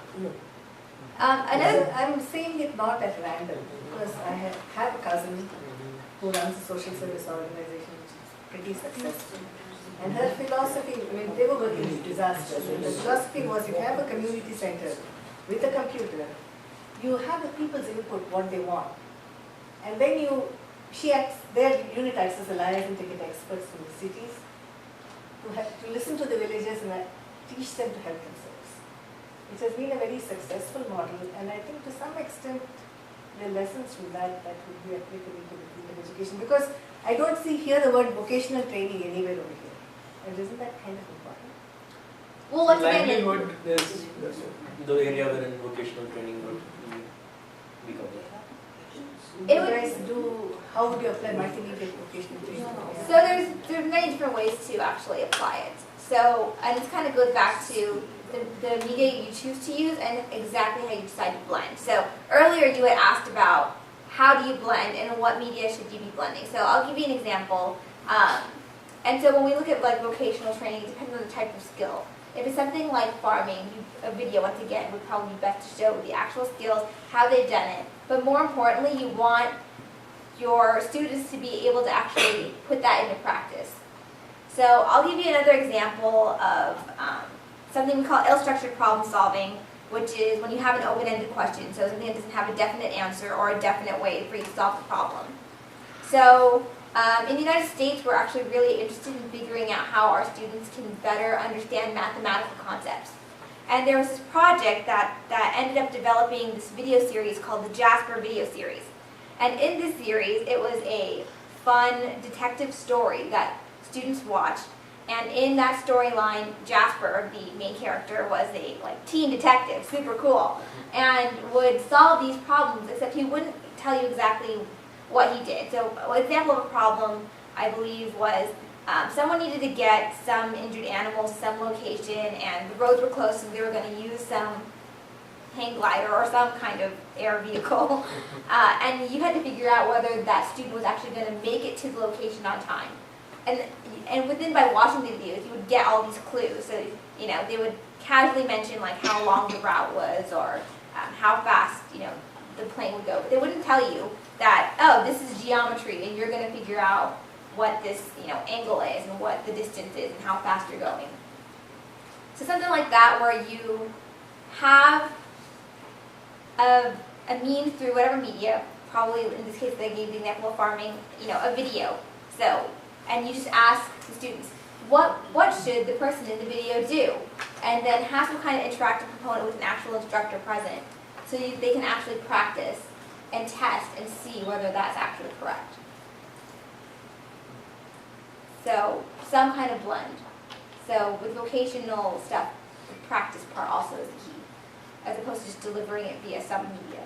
I'm saying it not at random, because I have a cousin who runs a social service organization which is pretty successful. And her philosophy, they were working with disasters, and the philosophy was, if you have a community center with a computer, you have the people's input, what they want. And then their unit acts as alliance and ticket experts from the cities. to listen to the villagers and teach them to help themselves, which has been a very successful model, and I think to some extent the lessons from that would be applicable to the field of education, because I don't see here the word vocational training anywhere over here, and isn't that kind of important? Well, once again, livelihood is the area wherein vocational training would be covered. How would you apply multimedia vocational training? So there's many different ways to actually apply it. So, and this kind of goes back to the media you choose to use and exactly how you decide to blend. So earlier you had asked about how do you blend and what media should you be blending. So I'll give you an example. And so when we look at like vocational training, it depends on the type of skill. If it's something like farming, a video once again would probably be best to show the actual skills, how they've done it. But more importantly, you want your students to be able to actually put that into practice. So I'll give you another example of something we call ill-structured problem solving, which is when you have an open-ended question, so something that doesn't have a definite answer or a definite way for you to solve the problem. So in the United States, we're actually really interested in figuring out how our students can better understand mathematical concepts. And there was this project that ended up developing this video series called the Jasper video series. And in this series, it was a fun detective story that students watched. And in that storyline, Jasper, the main character, was a teen detective, super cool, and would solve these problems, except he wouldn't tell you exactly what he did. So an example of a problem, I believe, was someone needed to get some injured animals to some location, and the roads were closed, so they were going to use some hang glider or some kind of air vehicle. And you had to figure out whether that student was actually going to make it to the location on time. And within, by watching the videos, you would get all these clues. So, you know, they would casually mention like how long the route was or how fast, you know, the plane would go. But they wouldn't tell you that, oh, this is geometry and you're going to figure out what this, you know, angle is and what the distance is and how fast you're going. So something like that where you have a means through whatever media, probably in this case they gave the example of farming, you know, a video. So, and you just ask the students, what should the person in the video do? And then have some kind of interactive component with an actual instructor present so they can actually practice and test and see whether that's actually correct. So some kind of blend. So with vocational stuff, the practice part also is the key, as opposed to just delivering it via some media.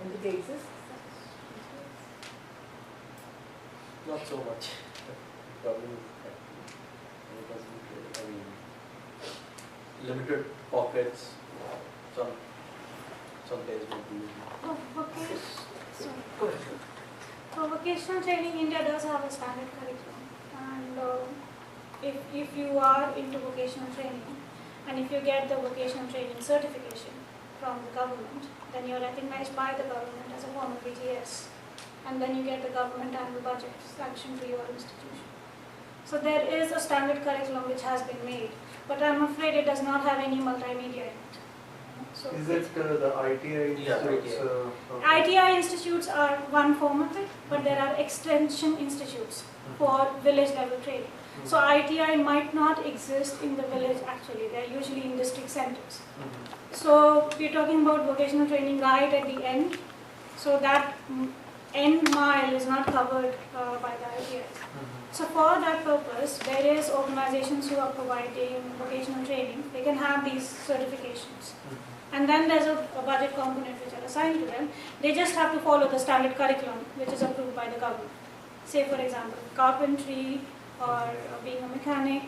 And do they exist? Not so much. Probably, limited pockets. Some days would be. So vocational training, India does have a standard curriculum, and if you are into vocational training, and if you get the vocational training certification from the government, then you're recognized by the government as a form of BTS, and then you get the government annual budget sanctioned to your institution. So there is a standard curriculum which has been made, but I'm afraid it does not have any multimedia in it. So is it the ITI institutes? ITI institutes are one form of it, but there are extension institutes for village level training. So ITI might not exist in the village actually, they are usually in district centers. So we're talking about vocational training right at the end, so that end mile is not covered by the ITIs. So for that purpose, various organizations who are providing vocational training, they can have these certifications. And then there's a budget component which are assigned to them. They just have to follow the standard curriculum which is approved by the government. Say for example, carpentry or being a mechanic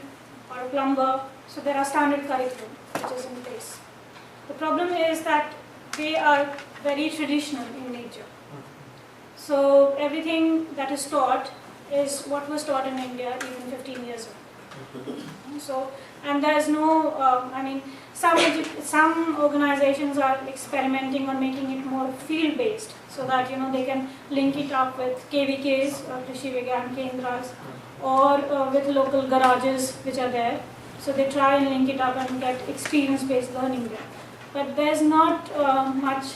or a plumber. So there are standard curriculum which is in place. The problem is that they are very traditional in nature. So everything that is taught is what was taught in India even 15 years ago. So, and there is no, some organizations are experimenting on making it more field-based, so that they can link it up with KVKs, Krishi Vigyan Kendras, or with local garages which are there. So they try and link it up and get experience-based learning there. But there's not much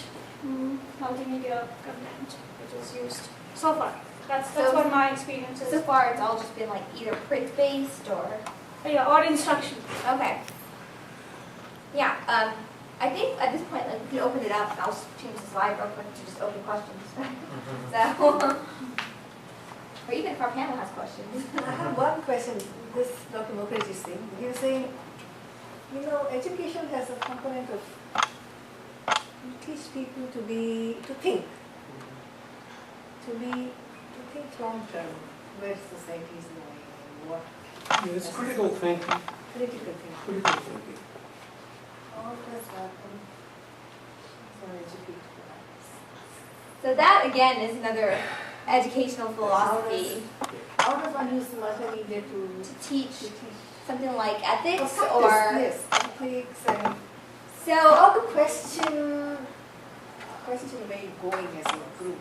multimedia content which is used so far. That's So- what my experience is. So far, it's all just been like either print-based or... Yeah, or instruction. Okay. Yeah, I think at this point, like, we can open it up, and I'll just change the slide real quick to just open questions. So, or even if our panel has questions. I have one question, this Dr. Mukherjee's thing. He was saying, you know, education has a component of, you teach people to think long term, where society is going, and what. Yeah, it's critical thinking. Critical thinking. Critical thinking. How does that educate people? So that, again, is another educational philosophy. How does one use multimedia to teach something like ethics practice, or... yes, ethics and So, how to question where you're going as a group.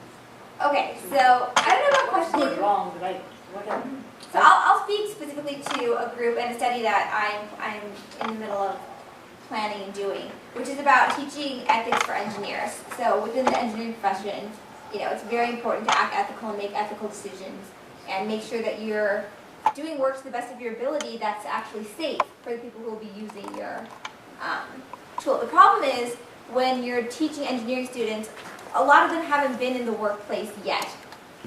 okay, so I don't know about questioning... Good, wrong, right, whatever. So I'll speak specifically to a group and a study that I'm in the middle of planning and doing, which is about teaching ethics for engineers. So within the engineering profession, you know, it's very important to act ethical and make ethical decisions and make sure that you're doing work to the best of your ability that's actually safe for the people who will be using your tool. The problem is when you're teaching engineering students, a lot of them haven't been in the workplace yet.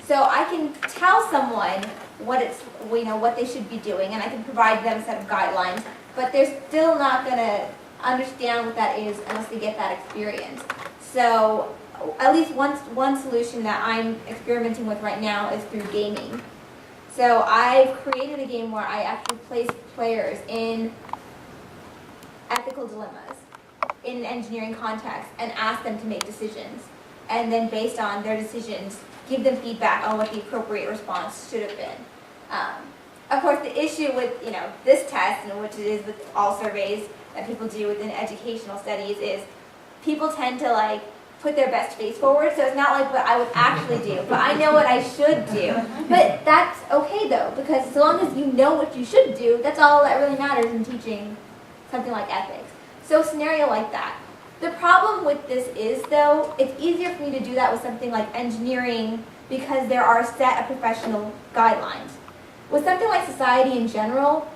So I can tell someone what they should be doing, and I can provide them a set of guidelines, but they're still not going to understand what that is unless they get that experience. So at least one solution that I'm experimenting with right now is through gaming. So I've created a game where I actually place players in ethical dilemmas in an engineering context and ask them to make decisions. And then based on their decisions, give them feedback on what the appropriate response should have been. Of course, the issue with this test, and which it is with all surveys that people do within educational studies, is people tend to put their best face forward. So it's not like what I would actually do, but I know what I should do. But that's okay though, because so long as you know what you should do, that's all that really matters in teaching something like ethics. So a scenario like that. The problem with this is, though, it's easier for me to do that with something like engineering because there are a set of professional guidelines. With something like society in general,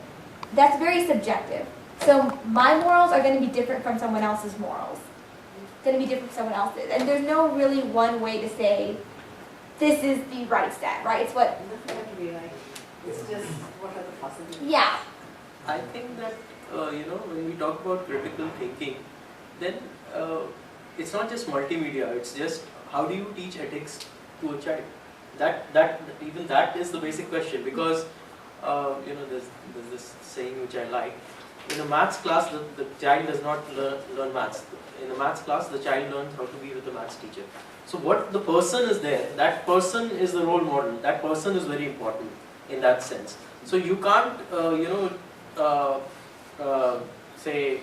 that's very subjective. So my morals are going to be different from someone else's morals. It's going to be different from someone else's. And there's no really one way to say, this is the right step, right? It's what... It doesn't have to be right. It's just what are the possibilities. Yeah. I think that, when we talk about critical thinking, then it's not just multimedia, it's just how do you teach ethics to a child? Even that is the basic question, because there's this saying which I like. In a maths class, the child does not learn maths. In a maths class, the child learns how to be with a maths teacher. So what the person is there, that person is the role model, that person is very important in that sense. So you can't, say,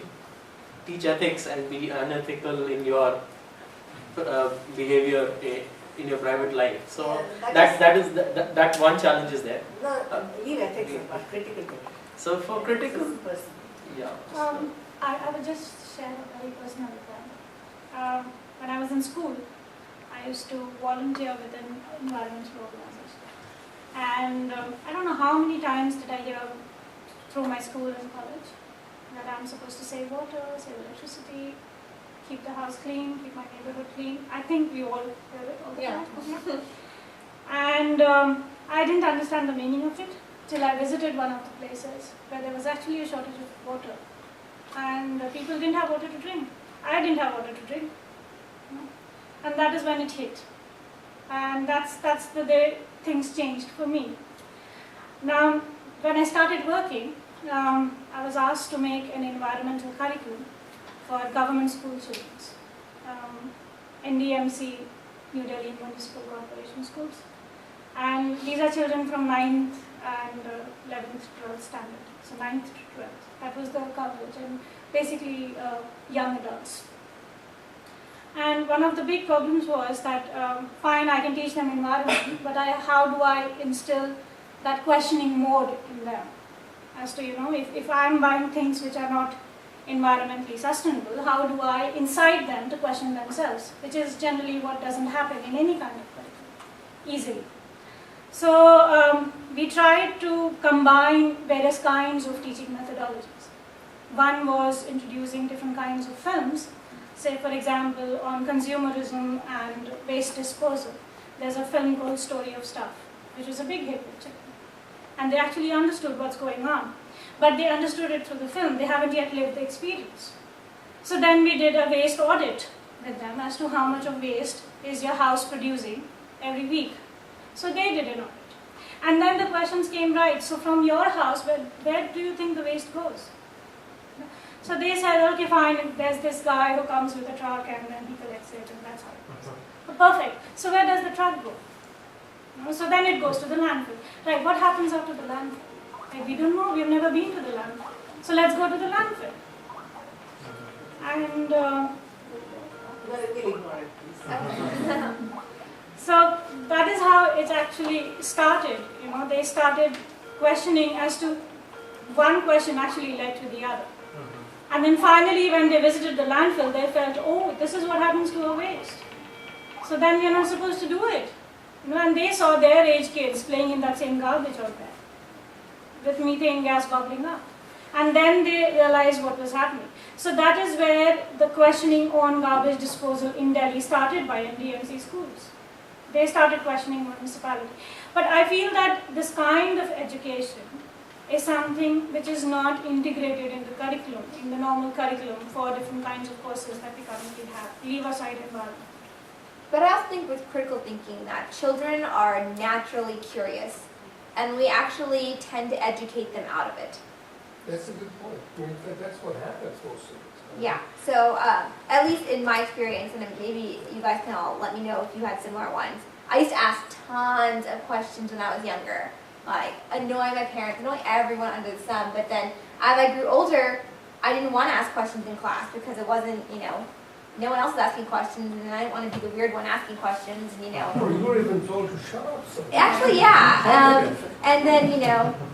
teach ethics and be unethical in your behavior in your private life. So that one challenge is there. No, leave ethics, but critical thinking. So for critical, yeah. I would just share a very personal example. When I was in school, I used to volunteer with an environmental organization. And I don't know how many times did I hear through my school and college that I'm supposed to save water, save electricity, keep the house clean, keep my neighborhood clean. I think we all hear it all the time. And I didn't understand the meaning of it till I visited one of the places where there was actually a shortage of water. And people didn't have water to drink. I didn't have water to drink. And that is when it hit. And that's the day things changed for me. Now, when I started working, I was asked to make an environmental curriculum for government school students, NDMC, New Delhi Municipal Corporation schools. And these are children from 9th and 11th, 12th standard, so 9th to 12th. That was the coverage, and basically young adults. And one of the big problems was that, fine, I can teach them environment, but how do I instill that questioning mode in them? As to, if I'm buying things which are not environmentally sustainable, how do I incite them to question themselves, which is generally what doesn't happen in any kind of curriculum, easily. So we tried to combine various kinds of teaching methodologies. One was introducing different kinds of films, say for example on consumerism and waste disposal. There's a film called Story of Stuff, which was a big hit with children. And they actually understood what's going on. But they understood it through the film, they haven't yet lived the experience. So then we did a waste audit with them as to how much of waste is your house producing every week. So they did an audit. And then the questions came right, so from your house, where do you think the waste goes? So they said, okay fine, there's this guy who comes with a truck and then he collects it and that's how it goes. Perfect. So where does the truck go? So then it goes to the landfill. Right, what happens after the landfill? Like, we don't know, we've never been to the landfill. So let's go to the landfill. And so that is how it actually started. They started questioning as to one question actually led to the other. And then finally when they visited the landfill, they felt, oh, this is what happens to our waste. So then we are not supposed to do it. And they saw their age kids playing in that same garbage out there with methane gas bubbling up. And then they realized what was happening. So that is where the questioning on garbage disposal in Delhi started by NDMC schools. They started questioning municipality. But I feel that this kind of education is something which is not integrated in the curriculum, in the normal curriculum for different kinds of courses that we currently have. Leave aside environment. But I also think with critical thinking that children are naturally curious, and we actually tend to educate them out of it. That's a good point. In fact, that's what happens most of the time. Yeah, so at least in my experience, and maybe you guys can all let me know if you had similar ones, I used to ask tons of questions when I was younger, like annoying my parents, annoying everyone under the sun, but then as I grew older, I didn't want to ask questions in class because it wasn't, no one else was asking questions, and I didn't want to be the weird one asking questions, Or you were even told to shut up. Actually, yeah. And then,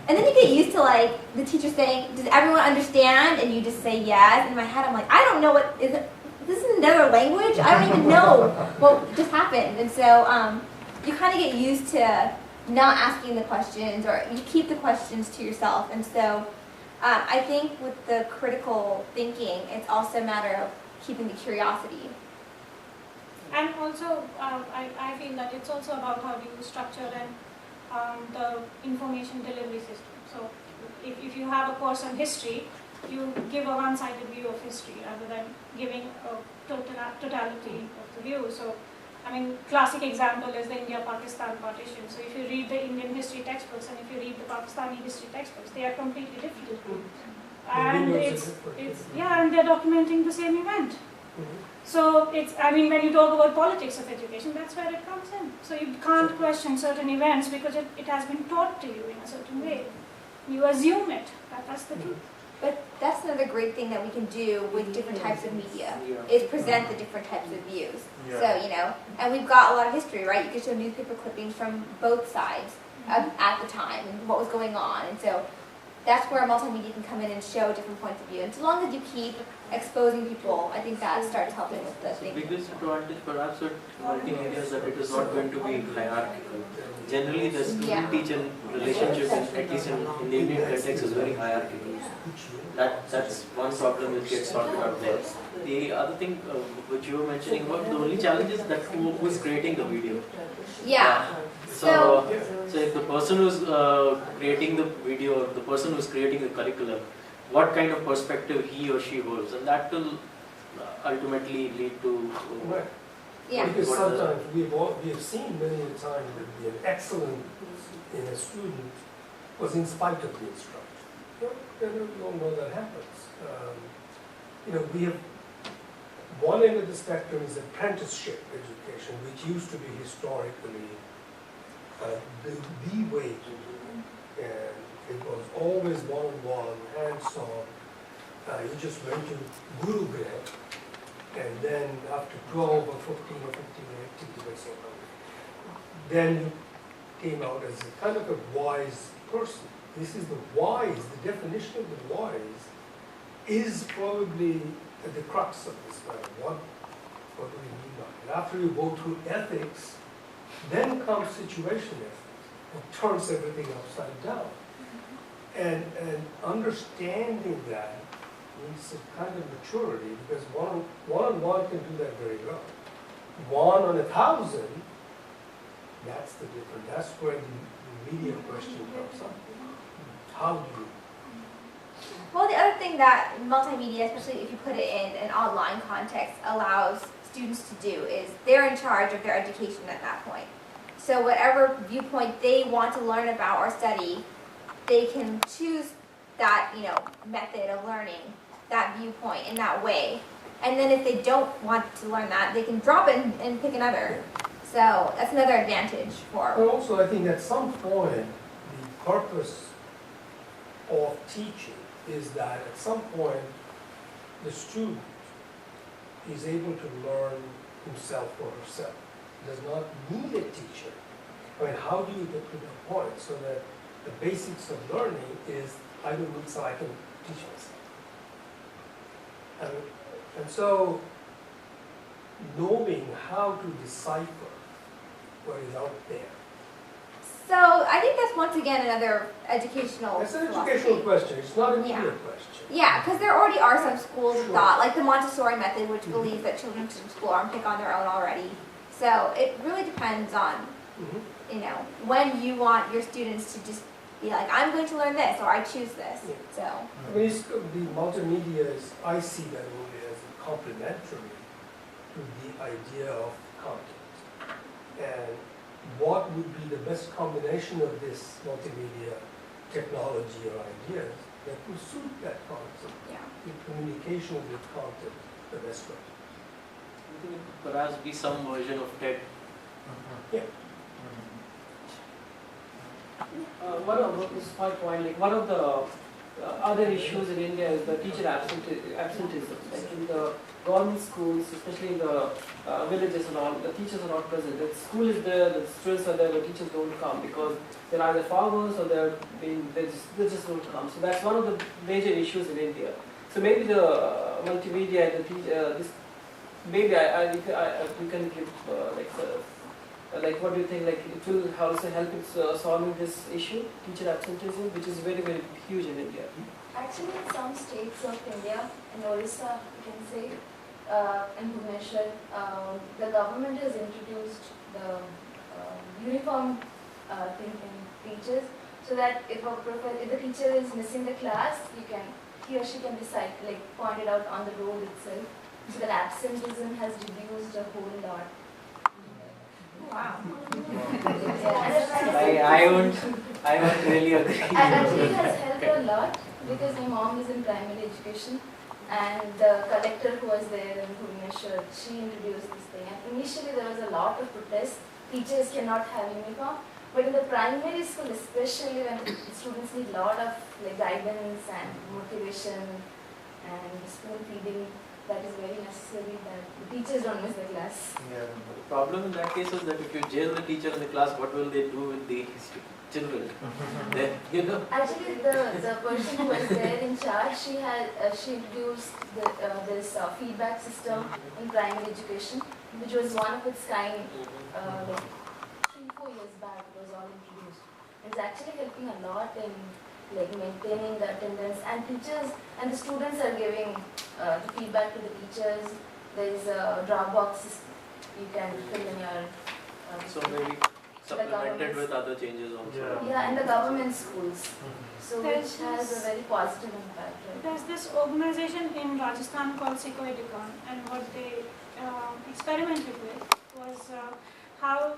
and then you get used to like the teacher saying, does everyone understand? And you just say yes. In my head, I'm like, I don't know what is it. This is another language? I don't even know what just happened. And so you kind of get used to not asking the questions, or you keep the questions to yourself. And so I think with the critical thinking, it's also a matter of keeping the curiosity. And also, I feel that it's also about how do you structure and the information delivery system. So if you have a course on history, you give a one-sided view of history rather than giving a totality of the view. So, classic example is the India-Pakistan partition. So if you read the Indian history textbooks and if you read the Pakistani history textbooks, they are completely different. And and they're documenting the same event. So it's, when you talk about politics of education, that's where it comes in. So you can't question certain events because it has been taught to you in a certain way. You assume it, that's the truth. But that's another great thing that we can do with different types of media, is present the different types of views. So, and we've got a lot of history, right? You can show newspaper clippings from both sides at the time and what was going on. And so that's where multimedia can come in and show different points of view. And so long as you keep exposing people, I think that starts helping with the thing. The biggest advantage perhaps with multimedia is that it is not going to be hierarchical. Generally the student-teacher relationship, at least in the Indian context, is very hierarchical. That's one problem which gets sorted out there. The other thing which you were mentioning about, the only challenge is that who is creating the video. So if the person who's creating the video, or the person who's creating the curriculum, what kind of perspective he or she holds, and that will ultimately lead to. Because sometimes we have seen many a time that an excellent in a student was in spite of the instructor. We all know that happens. We have one end of the spectrum is apprenticeship education, which used to be historically the way to do it. And it was always one-on-one, hands-on. You just went to Guru Grah, and then after 12 or 15 or 15 activities, then you came out as a kind of a wise person. This is the wise, the definition of the wise is probably at the crux of this matter. What do we mean by it? After you go through ethics, then comes situation ethics. and turns everything upside down. And understanding that needs a kind of maturity, because one-on-one can do that very well. 1 on 1,000, that's the difference. That's where the media question comes up. How do you? Well, the other thing that multimedia, especially if you put it in an online context, allows students to do is they're in charge of their education at that point. So whatever viewpoint they want to learn about or study, they can choose that, method of learning, that viewpoint in that way. And then if they don't want to learn that, they can drop it and pick another. So that's another advantage for. But also, I think at some point, the purpose of teaching is that at some point, the student is able to learn himself or herself. Does not need a teacher. I mean, how do you get to that point so that the basics of learning is I don't need so I can teach myself. And so knowing how to decipher what is out there. So I think that's once again another educational. It's an philosophy. educational question. It's not a media question. Yeah, because there already are some schools of thought, like the Montessori method, which believes that children should explore and pick on their own already. So it really depends on, when you want your students to just be like, I'm going to learn this, or I choose this. Yeah. So. I mean, the multimedia is, I see that only as complementary to the idea of content. And what would be the best combination of this multimedia technology or ideas that would suit that concept? Yeah. The communication with content the best way. I think it could perhaps be some version of TED. Yeah. One of this point, like one of the other issues in India is the teacher absenteeism. Like in the government schools, especially in the villages and all, the teachers are not present. The school is there, the students are there, the teachers don't come because they're either farmers or they just don't come. So that's one of the major issues in India. So maybe the multimedia and the this maybe we can give like what do you think? Like it will also help in solving this issue, teacher absenteeism, which is very, very huge in India. Actually, in some states of India, in Orissa, you can say, in Bhubaneswar, the government has introduced the uniform thing in teachers, so that if the teacher is missing the class, he or she can be pointed out on the road itself, so that absenteeism has reduced a whole lot. Wow. I won't really agree. Actually, it has helped a lot because my mom is in primary education, and the collector who was there in Bhubaneswar, she introduced this thing. And initially there was a lot of protest. Teachers cannot have uniform, but in the primary school, especially when students need a lot of guidance and motivation and spoon feeding, that is very necessary that the teachers don't miss the class. Yeah. The problem in that case is that if you jail the teacher in the class, what will they do with the children? Then, Actually, the person who was there in charge, she introduced this feedback system in primary education, which was one of its kind. 3-4 years back, it was all introduced. It's actually helping a lot in maintaining the attendance, and teachers and the students are giving the feedback to the teachers. There is a drop box you can fill in your. so maybe supplemented with other changes also. Yeah, in the government schools. So which has a very positive impact. Right? There's this organization in Rajasthan called Psychoedicon, and what they experimented with was how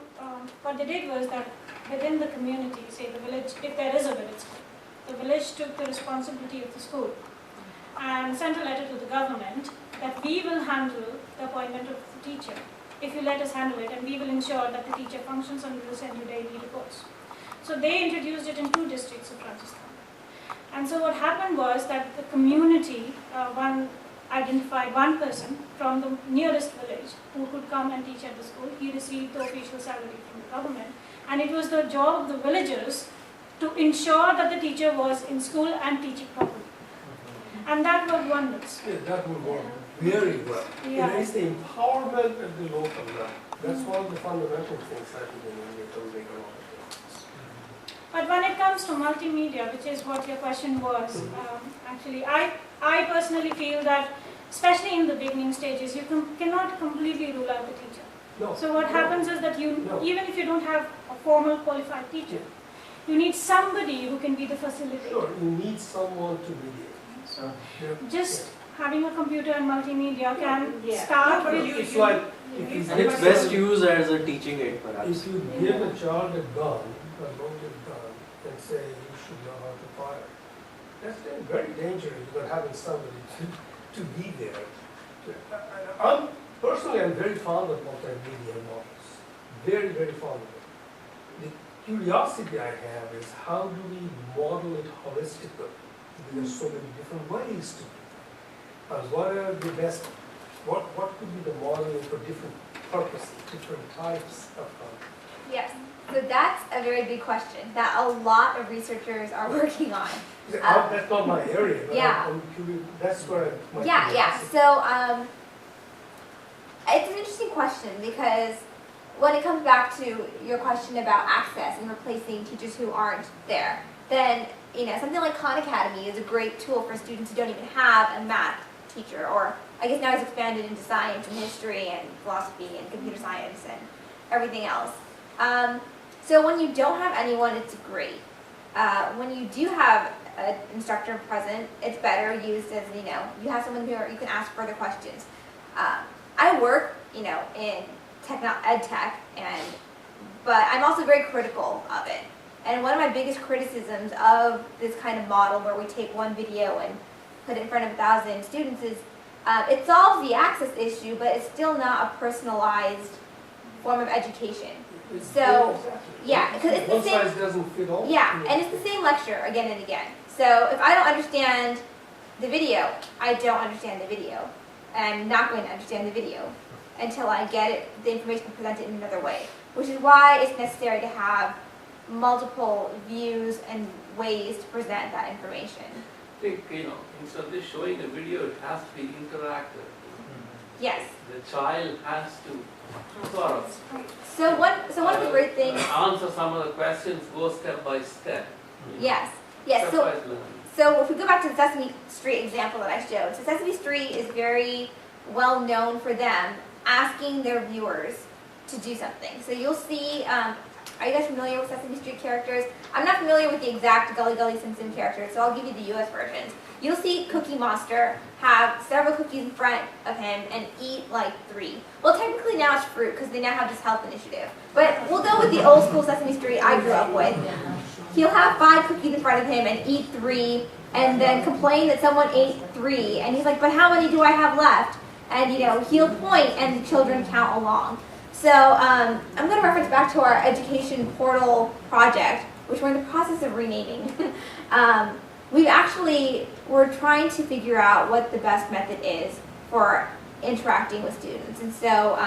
what they did was that within the community, say the village, if there is a village school, the village took the responsibility of the school and sent a letter to the government that we will handle the appointment of the teacher if you let us handle it, and we will ensure that the teacher functions and we will send you daily reports. So they introduced it in 2 districts of Rajasthan. And so what happened was that the community identified one person from the nearest village who could come and teach at the school. He received the official salary from the government, and it was the job of the villagers to ensure that the teacher was in school and teaching properly. And that worked wonders. Yeah, that would work very well. Yeah. It is the empowerment at the local level. That's one of the fundamental things I think in India will make a lot of difference. But when it comes to multimedia, which is what your question was, actually, I personally feel that, especially in the beginning stages, you cannot completely rule out the teacher. No. So what happens is that even if you don't have a formal qualified teacher, you need somebody who can be the facilitator. Sure, you need someone to be there. So just having a computer and multimedia can start with. It's like, and it's best used as a teaching aid, perhaps. If you give a child a gun, a loaded gun, and say you should know how to fire, that's very dangerous because having somebody to be there. Personally, I'm very fond of multimedia models. Very, very fond of it. The curiosity I have is how do we model it holistically? There's so many different ways to do it. What are the best, what could be the modeling for different purposes, different types of content? Yes, so that's a very big question that a lot of researchers are working on. That's not my area, but yeah. I'm curious, that's where my So it's an interesting question because when it comes back to your question about access and replacing teachers who aren't there, then something like Khan Academy is a great tool for students who don't even have a math teacher, or I guess now it's expanded into science and history and philosophy and computer science and everything else. So when you don't have anyone, it's great. When you do have an instructor present, it's better used as, you have someone who you can ask further questions. I work, in ed tech, but I'm also very critical of it. And one of my biggest criticisms of this kind of model where we take one video and put it in front of 1,000 students is it solves the access issue, but it's still not a personalized form of education. So, yeah, because it's the same. One size doesn't fit all. Yeah, and it's the same lecture again and again. So if I don't understand the video, I don't understand the video. And I'm not going to understand the video until I get the information presented in another way, which is why it's necessary to have multiple views and ways to present that information. I think, instead of just showing a video, it has to be interactive. Yes. The child has to sort of. So one of the great things. Answer some of the questions, go step by step. Yes. So if we go back to the Sesame Street example that I showed, so Sesame Street is very well known for them asking their viewers to do something. So you'll see, are you guys familiar with Sesame Street characters? I'm not familiar with the exact Gully Gully Simpson characters, so I'll give you the US versions. You'll see Cookie Monster have several cookies in front of him and eat like 3. Well, technically now it's fruit because they now have this health initiative. But we'll go with the old school Sesame Street I grew up with. He'll have 5 cookies in front of him and eat 3 and then complain that someone ate 3. And he's like, but how many do I have left? And he'll point and the children count along. So I'm going to reference back to our education portal project, which we're in the process of renaming. We're trying to figure out what the best method is for interacting with students. And so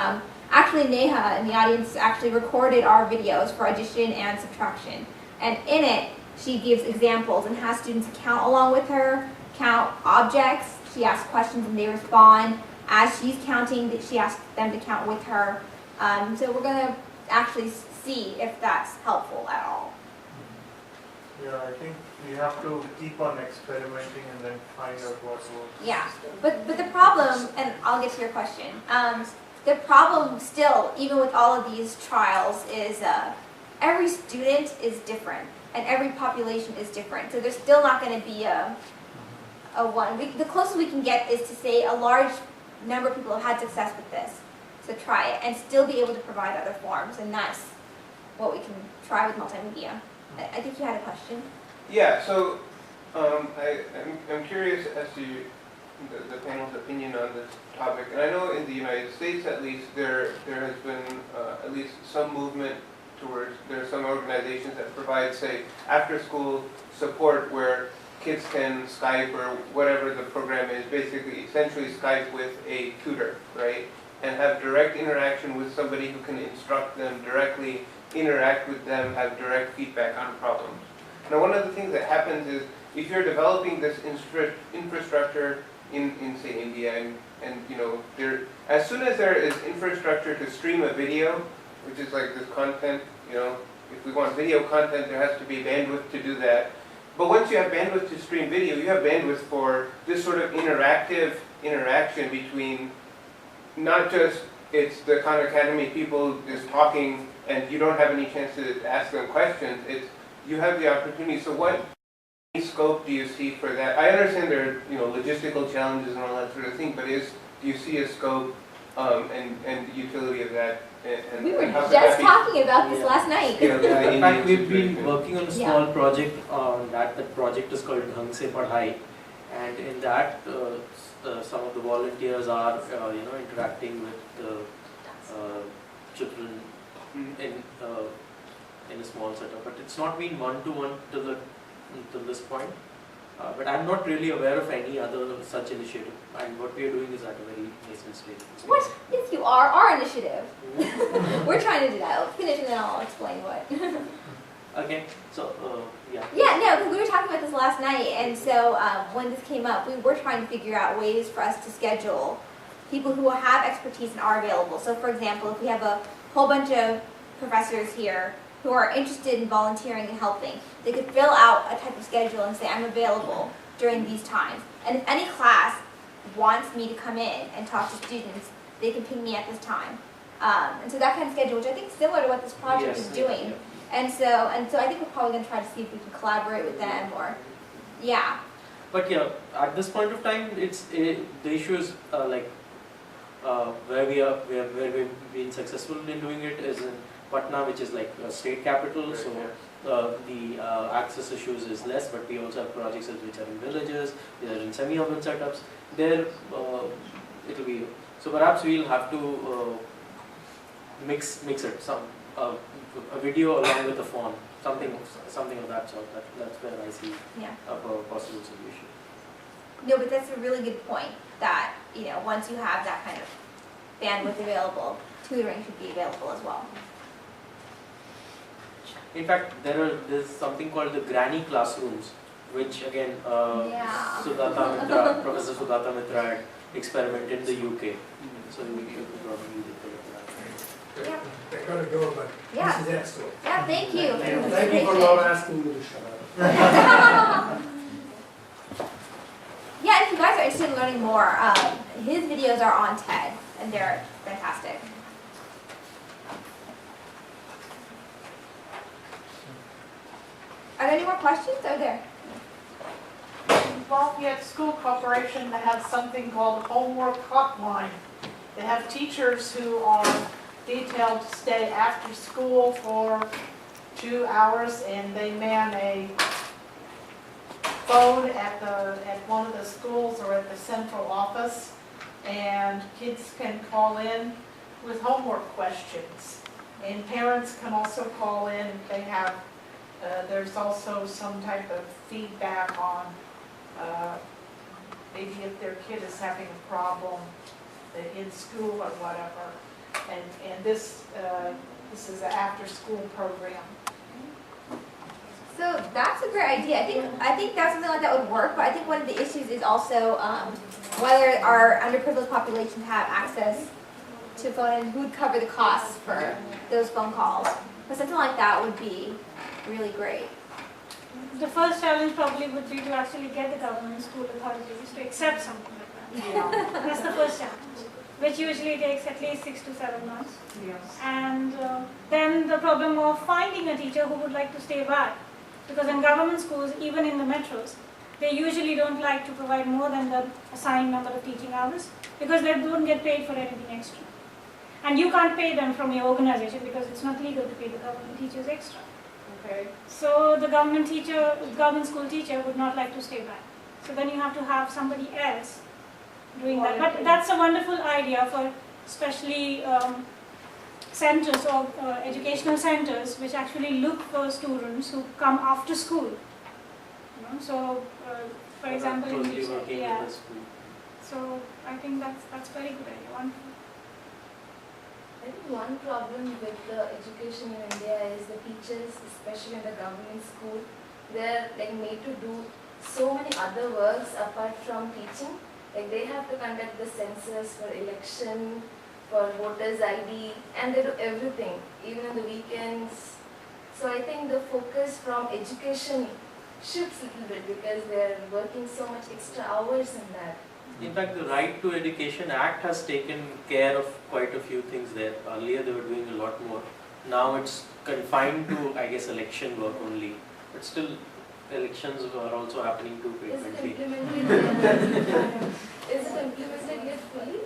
actually Neha in the audience actually recorded our videos for addition and subtraction. And in it, she gives examples and has students count along with her, count objects. She asks questions and they respond. As she's counting, she asks them to count with her. So we're going to actually see if that's helpful at all. Yeah, I think we have to keep on experimenting and then find out what works. Yeah, but the problem, and I'll get to your question, the problem still, even with all of these trials, is every student is different and every population is different. So there's still not going to be a one. The closest we can get is to say a large number of people have had success with this. So try it and still be able to provide other forms, and that's what we can try with multimedia. I think you had a question. Yeah, so I'm curious as to the panel's opinion on this topic. And I know in the United States, at least, there has been at least some movement towards, there are some organizations that provide, say, after-school support where kids can Skype or whatever the program is, basically, essentially Skype with a tutor, right? And have direct interaction with somebody who can instruct them directly, interact with them, have direct feedback on problems. Now, one of the things that happens is if you're developing this infrastructure in say India, and as soon as there is infrastructure to stream a video, which is like this content, if we want video content, there has to be bandwidth to do that. But once you have bandwidth to stream video, you have bandwidth for this sort of interactive interaction between not just it's the Khan Academy people just talking and you don't have any chance to ask them questions. It's you have the opportunity. So what scope do you see for that? I understand there are logistical challenges and all that sort of thing, but do you see a scope and the utility of that? And We were how just talking about this last night. In fact, we've been working on a small project on that. That project is called Dhang Se Padhai, and in that some of the volunteers are interacting with children in a small setup. But it's not been one-to-one till this point. But I'm not really aware of any other such initiative. And what we are doing is at a very nascent stage. What? Yes, you are. Our initiative. We're trying to do that. I'll finish and then I'll explain what. Okay, so yeah. Yeah, no, because we were talking about this last night, and so when this came up, we were trying to figure out ways for us to schedule people who have expertise and are available. So, for example, if we have a whole bunch of professors here who are interested in volunteering and helping, they could fill out a type of schedule and say, I'm available during these times. And if any class wants me to come in and talk to students, they can ping me at this time. And so that kind of schedule, which I think is similar to what this project is doing. Yeah. And so I think we're probably going to try to see if we can collaborate with them or, yeah. But yeah, at this point of time, the issue is where we've been successful in doing it is in Patna, which is like a state capital. Right, So yeah. the access issues is less, but we also have projects which are in villages, they are in semi-urban setups. There, it'll be so. Perhaps we'll have to mix it a video along with a phone, something of that sort. That's where I see a possible solution. No, but that's a really good point. That once you have that kind of bandwidth available, tutoring should be available as well. In fact, there's something called the granny classrooms, which again, Professor Sudhata Mitra had experimented in the UK. So you could probably use it for that. Yeah. I gotta go, but this is excellent. Yeah, thank you. Thank you for not asking me to shut up. Yeah, if you guys are interested in learning more, his videos are on TED, and they're fantastic. Are there any more questions? Oh, there. In Lafayette School Corporation, they have something called Homework Hotline. They have teachers who are detailed to stay after school for 2 hours, and they man a phone at one of the schools or at the central office, and kids can call in with homework questions. And parents can also call in if they have, there's also some type of feedback on maybe if their kid is having a problem in school or whatever. And this is an after-school program. So that's a great idea. I think that's something like that would work, but I think one of the issues is also whether our underprivileged population have access to phone and who would cover the costs for those phone calls. But something like that would be really great. The first challenge probably would be to actually get the government school authorities to accept something like that. Yeah. That's the first challenge, which usually takes at least 6 to 7 months. Yes. And then the problem of finding a teacher who would like to stay back. Because in government schools, even in the metros, they usually don't like to provide more than the assigned number of teaching hours because they don't get paid for anything extra. And you can't pay them from your organization because it's not legal to pay the government teachers extra. Okay. So the government school teacher would not like to stay back. So then you have to have somebody else doing that. But that's a wonderful idea for especially centers or educational centers which actually look for students who come after school. So, for example, so I think that's very good idea. Wonderful. I think one problem with the education in India is the teachers, especially in the government school, they're made to do so many other works apart from teaching. They have to conduct the census for election, for voters' ID, and they do everything, even on the weekends. So I think the focus from education shifts a little bit because they're working so much extra hours in that. In fact, the Right to Education Act has taken care of quite a few things there. Earlier they were doing a lot more. Now it's confined to, I guess, election work only. But still, elections are also happening too frequently. Is it implemented yet fully?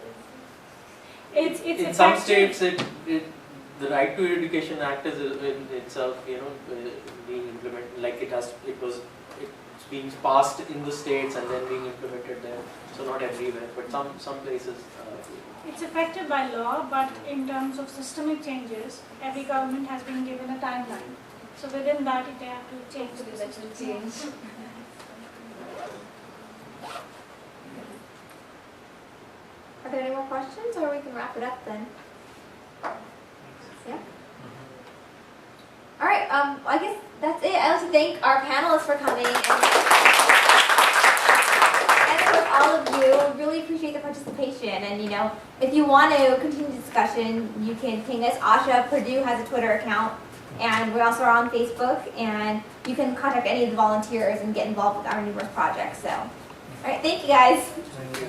It's in some effective. states, the Right to Education Act is in itself, being implemented. Like it's being passed in the states and then being implemented there. So not everywhere, but some places. It's effective by law, but in terms of systemic changes, every government has been given a timeline. So within that, they have to change the system. Are there any more questions, or we can wrap it up then? Yeah. All right. I guess that's it. I also thank our panelists for coming and with all of you. Really appreciate the participation. And if you want to continue the discussion, you can ping us. Asha Purdue has a Twitter account, and we also are on Facebook. And you can contact any of the volunteers and get involved with our numerous projects. So, all right. Thank you, guys. Thank you.